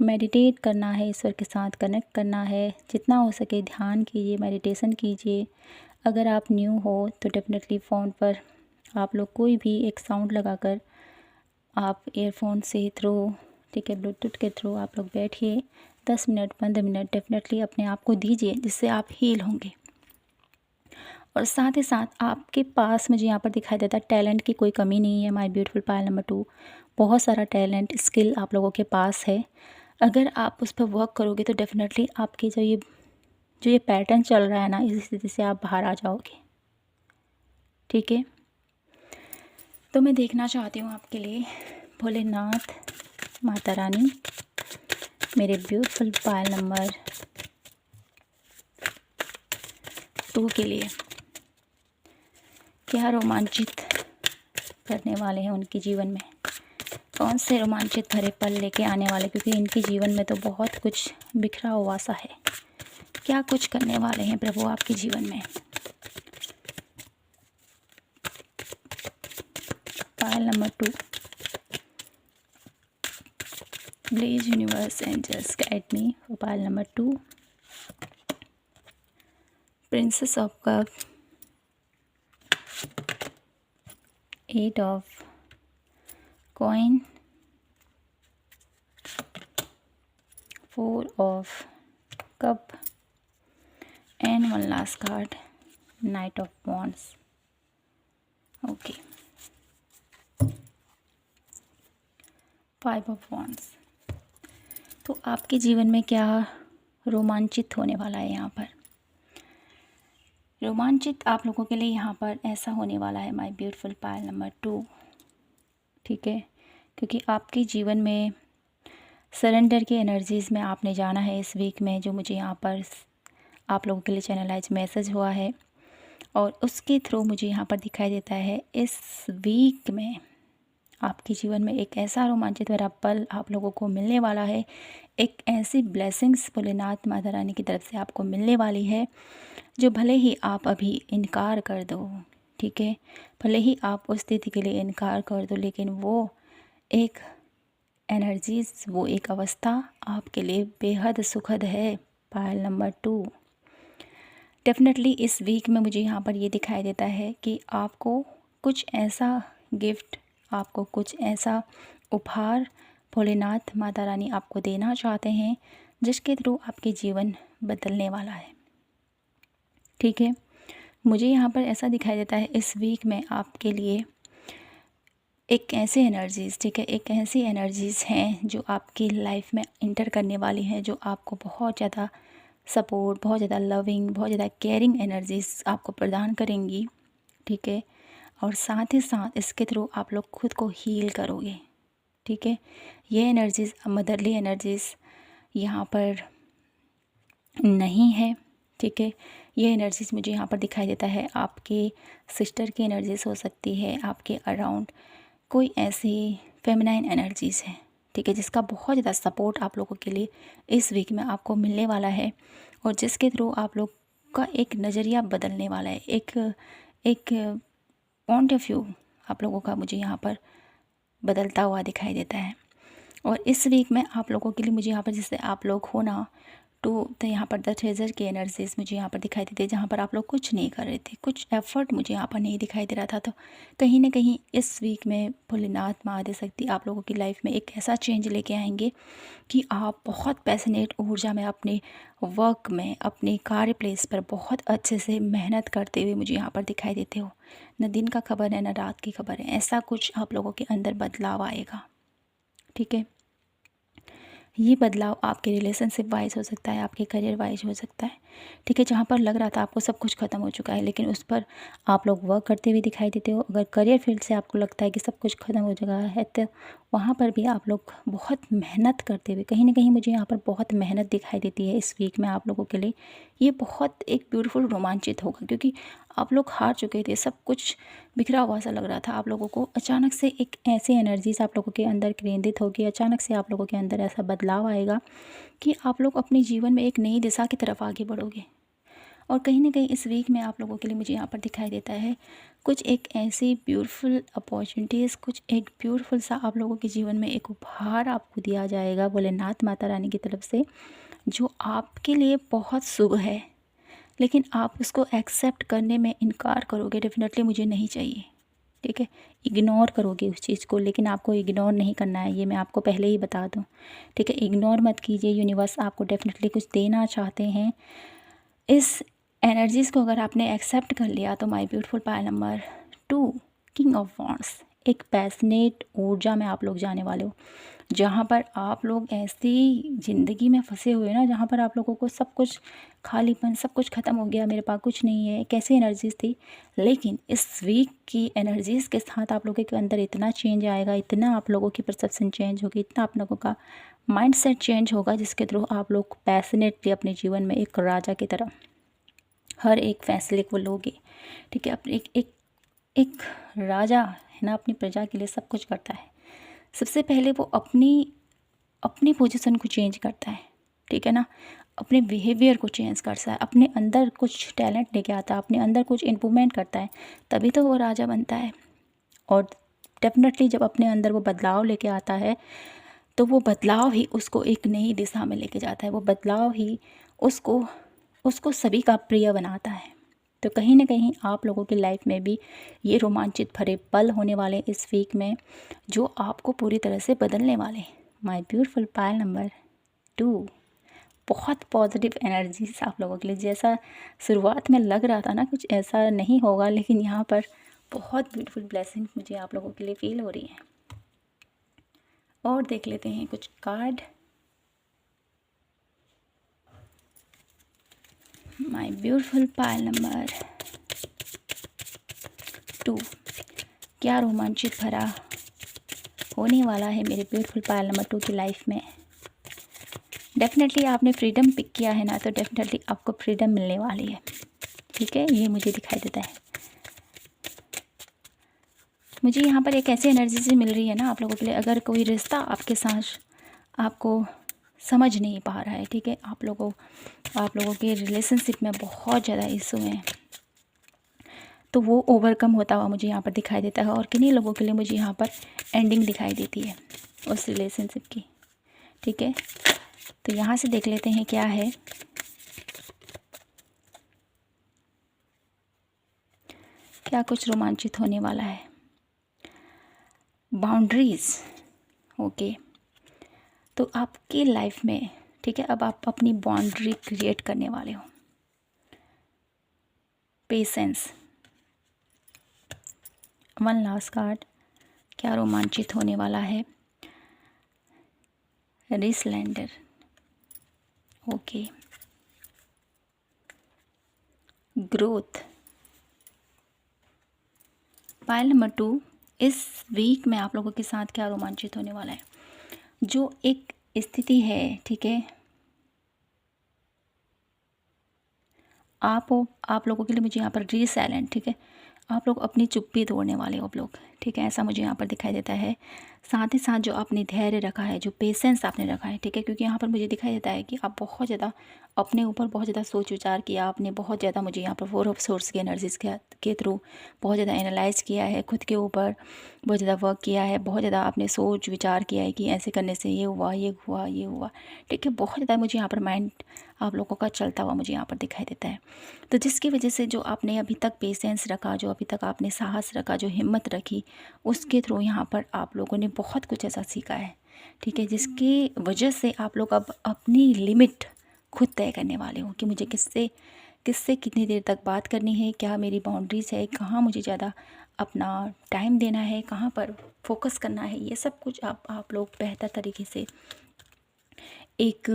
मेडिटेट करना है, ईश्वर के साथ कनेक्ट करना है, जितना हो सके ध्यान कीजिए, मेडिटेशन कीजिए। अगर आप न्यू हो तो डेफिनेटली फ़ोन पर आप लोग कोई भी एक साउंड लगाकर आप ईयरफोन से थ्रू, ठीक है, ब्लूटूथ के थ्रू आप लोग बैठिए, 10 मिनट 15 मिनट डेफिनेटली अपने आप को दीजिए, जिससे आप हील होंगे। और साथ ही साथ आपके पास मुझे यहाँ पर दिखाई देता है टैलेंट की कोई कमी नहीं है। माय ब्यूटीफुल पायल नंबर 2, बहुत सारा टैलेंट स्किल आप लोगों के पास है। अगर आप उस पर वर्क करोगे तो डेफिनेटली आपके जो ये पैटर्न चल रहा है ना, इस स्थिति से आप बाहर आ जाओगे, ठीक है। तो मैं देखना चाहती हूँ आपके लिए भोलेनाथ, माता रानी, मेरे ब्यूटीफुल पायल नंबर 2 के लिए क्या रोमांचित करने वाले हैं उनके जीवन में, कौन से रोमांचित भरे पल लेके आने वाले, क्योंकि इनके जीवन में तो बहुत कुछ बिखरा हुआ सा है। क्या कुछ करने वाले हैं प्रभु आपके जीवन में। Pile number 2, please universe angels guide me for Payal number 2, princess of cup, 8 of coin, 4 of cup, and one last card, knight of wands. Okay, 5 of wands. तो आपके जीवन में क्या रोमांचित होने वाला है यहाँ पर। रोमांचित आप लोगों के लिए यहाँ पर ऐसा होने वाला है माय ब्यूटीफुल पायल नंबर 2, ठीक है, क्योंकि आपके जीवन में सरेंडर की एनर्जीज़ में आपने जाना है इस वीक में, जो मुझे यहाँ पर आप लोगों के लिए चैनलाइज मैसेज हुआ है, और उसके थ्रू मुझे यहाँ पर दिखाई देता है इस वीक में आपके जीवन में एक ऐसा रोमांचित भरा पल आप लोगों को मिलने वाला है, एक ऐसी ब्लेसिंग्स भोलेनाथ माता रानी की तरफ से आपको मिलने वाली है, जो भले ही आप अभी इनकार कर दो, ठीक है, भले ही आप उस स्थिति के लिए इनकार कर दो, लेकिन वो एक एनर्जीज़, वो एक अवस्था आपके लिए बेहद सुखद है। पायल नंबर 2, डेफिनेटली इस वीक में मुझे यहाँ पर ये दिखाई देता है कि आपको कुछ ऐसा गिफ्ट, आपको कुछ ऐसा उपहार भोलेनाथ माता रानी आपको देना चाहते हैं, जिसके थ्रू आपके जीवन बदलने वाला है, ठीक है। मुझे यहाँ पर ऐसा दिखाई देता है इस वीक में आपके लिए एक ऐसे एनर्जीज़, ठीक है, एक ऐसी एनर्जीज़ हैं जो आपकी लाइफ में इंटर करने वाली हैं, जो आपको बहुत ज़्यादा सपोर्ट, बहुत ज़्यादा लविंग, बहुत ज़्यादा केयरिंग एनर्जीज़ आपको प्रदान करेंगी, ठीक है। और साथ ही साथ इसके थ्रू आप लोग खुद को हील करोगे, ठीक है। ये एनर्जीज़, मदरली एनर्जीज़ यहाँ पर नहीं है, ठीक है। ये एनर्जीज़ मुझे यहाँ पर दिखाई देता है आपके सिस्टर की एनर्जीज़ हो सकती है, आपके अराउंड कोई ऐसी फेमिनाइन एनर्जीज़ है, ठीक है, जिसका बहुत ज़्यादा सपोर्ट आप लोगों के लिए इस वीक में आपको मिलने वाला है, और जिसके थ्रू आप लोग का एक नज़रिया बदलने वाला है, एक पॉइंट ऑफ व्यू आप लोगों का मुझे यहाँ पर बदलता हुआ दिखाई देता है। और इस वीक में आप लोगों के लिए मुझे यहाँ पर, जैसे आप लोग हो ना, तो यहाँ पर द ट्रेजर की एनर्जीज़ मुझे यहाँ पर दिखाई देती है, जहाँ पर आप लोग कुछ नहीं कर रहे थे, कुछ एफर्ट मुझे यहाँ पर नहीं दिखाई दे रहा था। तो कहीं ना कहीं इस वीक में भोलेनाथ महाआदिशक्ति आप लोगों की लाइफ में एक ऐसा चेंज लेके आएंगे कि आप बहुत पैशनेट ऊर्जा में अपने वर्क में, अपने कार्य प्लेस पर बहुत अच्छे से मेहनत करते हुए मुझे यहाँ पर दिखाई देते हो। न दिन का खबर है, न रात की खबर है, ऐसा कुछ आप लोगों के अंदर बदलाव आएगा, ठीक है। ये बदलाव आपके रिलेशनशिप वाइज हो सकता है, आपके करियर वाइज हो सकता है, ठीक है। जहाँ पर लग रहा था आपको सब कुछ ख़त्म हो चुका है, लेकिन उस पर आप लोग वर्क करते हुए दिखाई देते हो। अगर करियर फील्ड से आपको लगता है कि सब कुछ ख़त्म हो चुका है, तो वहाँ पर भी आप लोग बहुत मेहनत करते हुए, कहीं ना कहीं मुझे यहाँ पर बहुत मेहनत दिखाई देती है इस वीक में आप लोगों के लिए। ये बहुत एक ब्यूटीफुल रोमांचित होगा, क्योंकि आप लोग हार चुके थे, सब कुछ बिखरा हुआ सा लग रहा था आप लोगों को। अचानक से एक ऐसी एनर्जीज आप लोगों के अंदर केंद्रित होगी, अचानक से आप लोगों के अंदर ऐसा बदलाव आएगा कि आप लोग अपने जीवन में एक नई दिशा की तरफ आगे बढ़ोगे। और कहीं ना कहीं इस वीक में आप लोगों के लिए मुझे यहाँ पर दिखाई देता है कुछ एक ऐसी ब्यूटीफुल अपॉर्चुनिटीज़, कुछ एक ब्यूटीफुल सा आप लोगों के जीवन में एक उपहार आपको दिया जाएगा भोलेनाथ माता रानी की तरफ से, जो आपके लिए बहुत शुभ है, लेकिन आप उसको एक्सेप्ट करने में इनकार करोगे। डेफिनेटली मुझे नहीं चाहिए, ठीक है, इग्नोर करोगे उस चीज़ को, लेकिन आपको इग्नोर नहीं करना है, ये मैं आपको पहले ही बता दूं, ठीक है। इग्नोर मत कीजिए, यूनिवर्स आपको डेफिनेटली कुछ देना चाहते हैं। इस एनर्जीज़ को अगर आपने एक्सेप्ट कर लिया तो my beautiful Payal number 2, king of wands, एक पैशनेट ऊर्जा में आप लोग जाने वाले हो, जहाँ पर आप लोग ऐसी ज़िंदगी में फंसे हुए ना, जहाँ पर आप लोगों को सब कुछ खालीपन, सब कुछ ख़त्म हो गया, मेरे पास कुछ नहीं है, कैसी एनर्जीज़ थी। लेकिन इस वीक की एनर्जीज़ के साथ आप लोगों के अंदर इतना चेंज आएगा, इतना आप लोगों की परसेप्शन चेंज होगी, इतना आप लोगों का माइंडसेट चेंज होगा, जिसके थ्रू आप लोग पैशनेटली अपने जीवन में एक राजा की तरह हर एक फैसले को लोगे, ठीक है। अपने एक राजा है ना, अपनी प्रजा के लिए सब कुछ करता है। सबसे पहले वो अपनी पोजीशन को चेंज करता है, ठीक है ना, अपने बिहेवियर को चेंज करता है, अपने अंदर कुछ टैलेंट लेके आता है, अपने अंदर कुछ इम्प्रूवमेंट करता है, तभी तो वो राजा बनता है। और डेफिनेटली जब अपने अंदर वो बदलाव लेके आता है, तो वो बदलाव ही उसको एक नई दिशा में लेके जाता है, वो बदलाव ही उसको सभी का प्रिय बनाता है। तो कहीं ना कहीं आप लोगों की लाइफ में भी ये रोमांचित भरे पल होने वाले इस वीक में, जो आपको पूरी तरह से बदलने वाले। माय ब्यूटीफुल पायल नंबर 2, बहुत पॉजिटिव एनर्जीज आप लोगों के लिए। जैसा शुरुआत में लग रहा था ना कुछ ऐसा नहीं होगा, लेकिन यहाँ पर बहुत ब्यूटीफुल ब्लेसिंग मुझे आप लोगों के लिए फील हो रही है। और देख लेते हैं कुछ card. My beautiful Payal number 2, क्या रोमांचित भरा होने वाला है मेरे ब्यूटीफुल पायल नंबर 2 की लाइफ में। डेफिनेटली आपने फ्रीडम पिक किया है ना, तो डेफिनेटली आपको फ्रीडम मिलने वाली है, ठीक है, ये मुझे दिखाई देता है। मुझे यहाँ पर एक ऐसी एनर्जी से मिल रही है ना आप लोगों के लिए, अगर कोई रिश्ता आपके साथ आपको समझ नहीं पा रहा है, ठीक है। आप लोगों के रिलेशनशिप में बहुत ज़्यादा इशू हैं, तो वो ओवरकम होता हुआ मुझे यहाँ पर दिखाई देता है। और किन्हीं लोगों के लिए मुझे यहाँ पर एंडिंग दिखाई देती है उस रिलेशनशिप की, ठीक है। तो यहाँ से देख लेते हैं क्या है। क्या कुछ रोमांचित होने वाला है। Boundaries, okay. तो आपकी लाइफ में, ठीक है, अब आप अपनी बाउंड्री क्रिएट करने वाले हो। पेशेंस, वन लास्ट कार्ड, क्या रोमांचित होने वाला है। रिसलेंडर, ओके। ग्रोथ, पाइल नंबर 2, इस वीक में आप लोगों के साथ क्या रोमांचित होने वाला है। जो एक स्थिति है, ठीक है, आप लोगों के लिए मुझे यहाँ पर रीसाइलेंट, ठीक है, आप लोग अपनी चुप्पी तोड़ने वाले हो आप लोग, ठीक है, ऐसा मुझे यहाँ पर दिखाई देता है। साथ ही साथ जो आपने धैर्य रखा है, जो पेशेंस आपने रखा है, ठीक है, क्योंकि यहाँ पर मुझे दिखाई देता है कि आप बहुत ज़्यादा अपने ऊपर बहुत ज़्यादा सोच विचार किया आपने, बहुत ज़्यादा मुझे यहाँ पर 4 ऑफ सोर्स की एनर्जीज़ के थ्रू बहुत ज़्यादा एनालाइज किया है, खुद के ऊपर बहुत ज़्यादा वर्क किया है, बहुत ज़्यादा आपने सोच विचार किया है कि ऐसे करने से ये हुआ, ये हुआ, ये हुआ, ठीक है। बहुत ज़्यादा मुझे यहाँ पर माइंड आप लोगों का चलता हुआ मुझे यहाँ पर दिखाई देता है। तो जिसकी वजह से जो आपने अभी तक पेशेंस रखा, जो अभी तक आपने साहस रखा, जो हिम्मत रखी, उसके थ्रू यहाँ पर आप लोगों ने बहुत कुछ ऐसा सीखा है, ठीक है, जिसकी वजह से आप लोग अब अपनी लिमिट खुद तय करने वाले हो कि मुझे किससे कितनी देर तक बात करनी है, क्या मेरी बाउंड्रीज़ है, कहाँ मुझे ज़्यादा अपना टाइम देना है, कहाँ पर फोकस करना है। ये सब कुछ आप लोग बेहतर तरीके से एक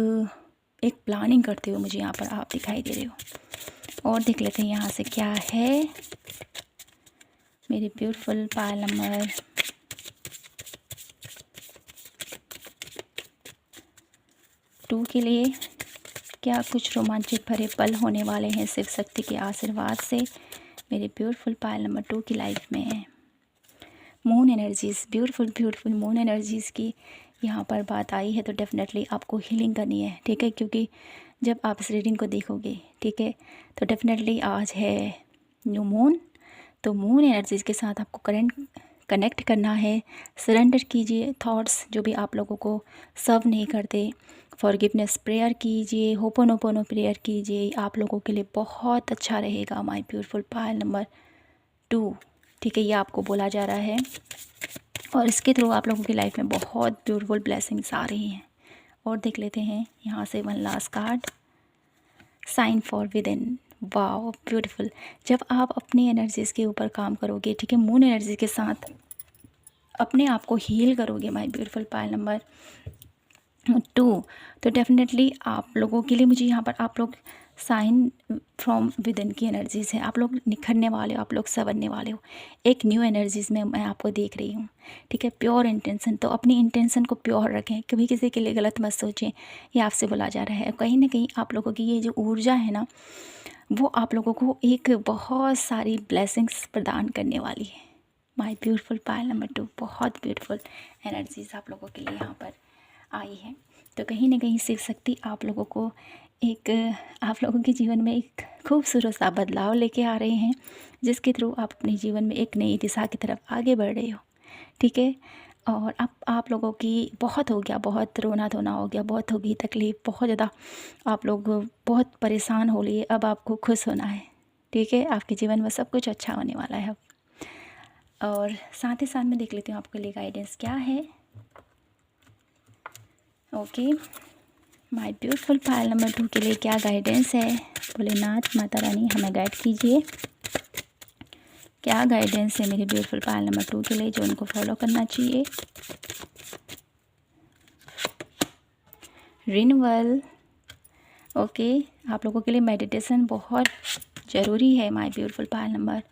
प्लानिंग करते हुए मुझे यहाँ पर आप दिखाई दे रहे हो। और देख लेते हैं यहाँ से क्या है मेरे ब्यूटीफुल पायल नंबर 2 के लिए। क्या कुछ रोमांचित भरे पल होने वाले हैं शिव शक्ति के आशीर्वाद से मेरे ब्यूटीफुल पायल नंबर 2 की लाइफ में। Moon energies, beautiful moon energies की यहाँ पर बात आई है, तो डेफिनेटली आपको हीलिंग करनी है, ठीक है, क्योंकि जब आप इस रीडिंग को देखोगे, ठीक है, तो डेफिनेटली आज है न्यू मून, तो मून एनर्जीज़ के साथ आपको कनेक्ट करना है। सरेंडर कीजिए थॉट्स जो भी आप लोगों को सर्व नहीं करते, फॉरगिवनेस प्रेयर कीजिए, होपोनोपोनो प्रेयर कीजिए, आप लोगों के लिए बहुत अच्छा रहेगा माय ब्यूटीफुल पायल नंबर 2, ठीक है, ये आपको बोला जा रहा है। और इसके थ्रू आप लोगों की लाइफ में बहुत ब्यूटीफुल ब्लेसिंग्स आ रही हैं। और देख लेते हैं यहाँ से one last card, sign for within. Wow beautiful, जब आप अपनी एनर्जीज़ के ऊपर काम करोगे, ठीक है, मून एनर्जी के साथ अपने आप को हील करोगे माय ब्यूटीफुल पायल नंबर 2, तो डेफिनेटली आप लोगों के लिए मुझे यहाँ पर आप लोग साइन फ्रॉम विद इन की एनर्जीज़ है, आप लोग निखरने वाले हो, आप लोग संवरने वाले हो, एक न्यू एनर्जीज़ में मैं आपको देख रही हूँ, ठीक है। प्योर इंटेंशन, तो अपनी इंटेंशन को प्योर रखें, कभी किसी के लिए गलत मत सोचें, ये आपसे बोला जा रहा है। कहीं ना कहीं आप लोगों की ये जो ऊर्जा है ना, वो आप लोगों को एक बहुत सारी ब्लेसिंग्स प्रदान करने वाली है माय ब्यूटीफुल पायल नंबर 2। बहुत ब्यूटीफुल एनर्जीज़ आप लोगों के लिए यहाँ पर आई है। तो कहीं ना कहीं शिव शक्ति आप लोगों को आप लोगों के जीवन में एक खूबसूरत सा बदलाव लेके आ रहे हैं, जिसके थ्रू आप अपने जीवन में एक नई दिशा की तरफ आगे बढ़ रहे हो, ठीक है। और अब आप लोगों की बहुत हो गया, बहुत रोना धोना हो गया, बहुत होगी तकलीफ़, बहुत ज़्यादा आप लोग बहुत परेशान हो लिए, अब आपको खुश होना है, ठीक है, आपके जीवन में सब कुछ अच्छा होने वाला है अब। और साथ ही साथ मैं देख लेती हूँ आपके लिए गाइडेंस क्या है। Okay, my beautiful Payal number 2 के लिए क्या गाइडेंस है, भोलेनाथ माता रानी हमें गाइड कीजिए। क्या गाइडेंस है मेरे ब्यूटीफुल पायल नंबर 2 के लिए जो उनको फॉलो करना चाहिए। रिन्यूअल, ओके, आप लोगों के लिए मेडिटेशन बहुत ज़रूरी है my beautiful Payal number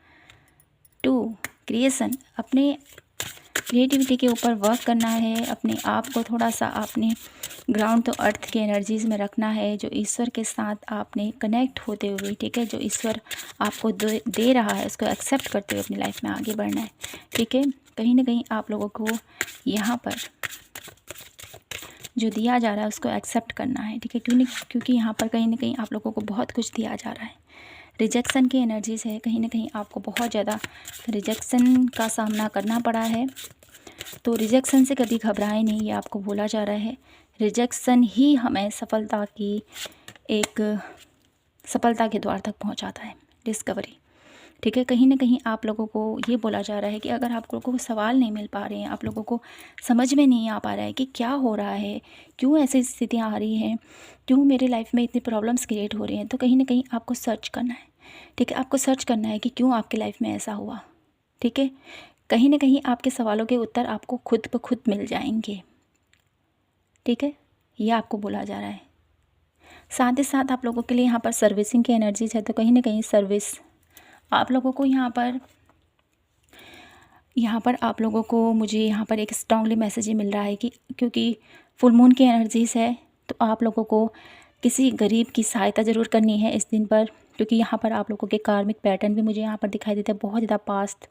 2। Creation, अपने क्रिएटिविटी के ऊपर वर्क करना है, अपने आप को थोड़ा सा अपने ग्राउंड तो अर्थ के एनर्जीज़ में रखना है, जो ईश्वर के साथ आपने कनेक्ट होते हुए, ठीक है, जो ईश्वर आपको दे रहा है उसको एक्सेप्ट करते हुए अपनी लाइफ में आगे बढ़ना है, ठीक है। कहीं ना कहीं आप लोगों को यहाँ पर जो दिया जा रहा है उसको एक्सेप्ट करना है, ठीक है। क्योंकि यहाँ पर कहीं ना कहीं आप लोगों को बहुत कुछ दिया जा रहा है। रिजेक्शन की एनर्जीज है, कहीं ना कहीं आपको बहुत ज़्यादा रिजेक्शन का सामना करना पड़ा है। तो रिजेक्शन से कभी घबराए नहीं, ये आपको बोला जा रहा है। रिजेक्शन ही हमें सफलता के द्वार तक पहुंचाता है, डिस्कवरी, ठीक है। कहीं ना कहीं आप लोगों को ये बोला जा रहा है कि अगर आप लोगों को सवाल नहीं मिल पा रहे हैं, आप लोगों को समझ में नहीं आ पा रहा है कि क्या हो रहा है, क्यों ऐसी स्थितियाँ आ रही हैं, क्यों मेरी लाइफ में इतनी प्रॉब्लम्स क्रिएट हो रही हैं, तो कहीं ना कहीं आपको सर्च करना है, ठीक है। आपको सर्च करना है कि क्यों आपकी लाइफ में ऐसा हुआ, ठीक है। कहीं ना कहीं आपके सवालों के उत्तर आपको खुद ब खुद मिल जाएंगे, ठीक है। ये आपको बोला जा रहा है। साथ ही साथ आप लोगों के लिए यहाँ पर सर्विसिंग की एनर्जीज है, तो कहीं ना कहीं सर्विस आप लोगों को यहाँ पर आप लोगों को मुझे यहाँ पर एक स्ट्रांगली मैसेज ये मिल रहा है कि क्योंकि फुल मून की एनर्जीज है, तो आप लोगों को किसी गरीब की सहायता ज़रूर करनी है इस दिन पर। क्योंकि यहाँ पर आप लोगों के कार्मिक पैटर्न भी मुझे यहाँ पर दिखाई देते हैं। बहुत ज़्यादा पास्ट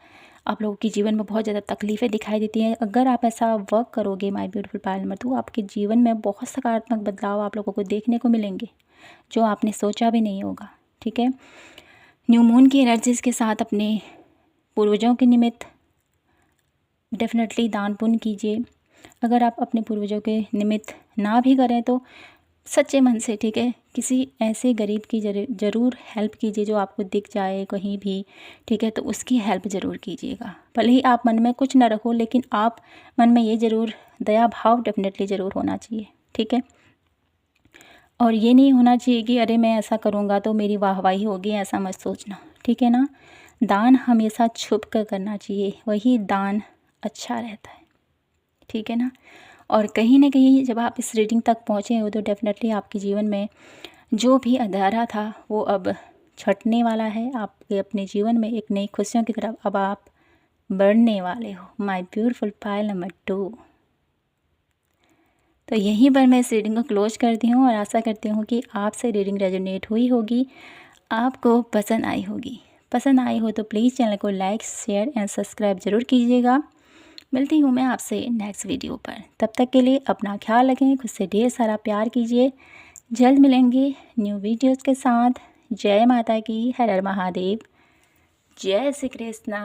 आप लोगों के जीवन में बहुत ज़्यादा तकलीफ़ें दिखाई देती हैं। अगर आप ऐसा वर्क करोगे माय ब्यूटीफुल पायल, तो आपके जीवन में बहुत सकारात्मक बदलाव आप लोगों को देखने को मिलेंगे, जो आपने सोचा भी नहीं होगा, ठीक है। न्यू मून की एनर्जीज़ के साथ अपने पूर्वजों के निमित्त डेफिनेटली दान पुण्य कीजिए। अगर आप अपने पूर्वजों के निमित्त ना भी करें तो सच्चे मन से, ठीक है, किसी ऐसे गरीब की ज़रूर हेल्प कीजिए जो आपको दिख जाए कहीं भी, ठीक है। तो उसकी हेल्प ज़रूर कीजिएगा। भले ही आप मन में कुछ ना रखो, लेकिन आप मन में ये ज़रूर दया भाव डेफिनेटली ज़रूर होना चाहिए, ठीक है। और ये नहीं होना चाहिए कि अरे मैं ऐसा करूँगा तो मेरी वाहवाही होगी, ऐसा मत सोचना, ठीक है ना। दान हमेशा छुप कर करना चाहिए, वही दान अच्छा रहता है, ठीक है ना। और कहीं ना कहीं जब आप इस रीडिंग तक पहुँचे हो तो डेफिनेटली आपके जीवन में जो भी अंधेरा था वो अब छटने वाला है। आप अपने जीवन में एक नई खुशियों की तरफ अब आप बढ़ने वाले हो, माय ब्यूटीफुल पायल नंबर 2। तो यहीं पर मैं इस रीडिंग को क्लोज करती हूँ और आशा करती हूँ कि आपसे रीडिंग रेजोनेट हुई होगी, आपको पसंद आई होगी। पसंद आई हो तो प्लीज़ चैनल को लाइक शेयर एंड सब्सक्राइब ज़रूर कीजिएगा। मिलती हूँ मैं आपसे नेक्स्ट वीडियो पर। तब तक के लिए अपना ख्याल रखें, खुद से ढेर सारा प्यार कीजिए। जल्द मिलेंगे न्यू वीडियोज़ के साथ। जय माता की, हर हर महादेव, जय श्री कृष्णा।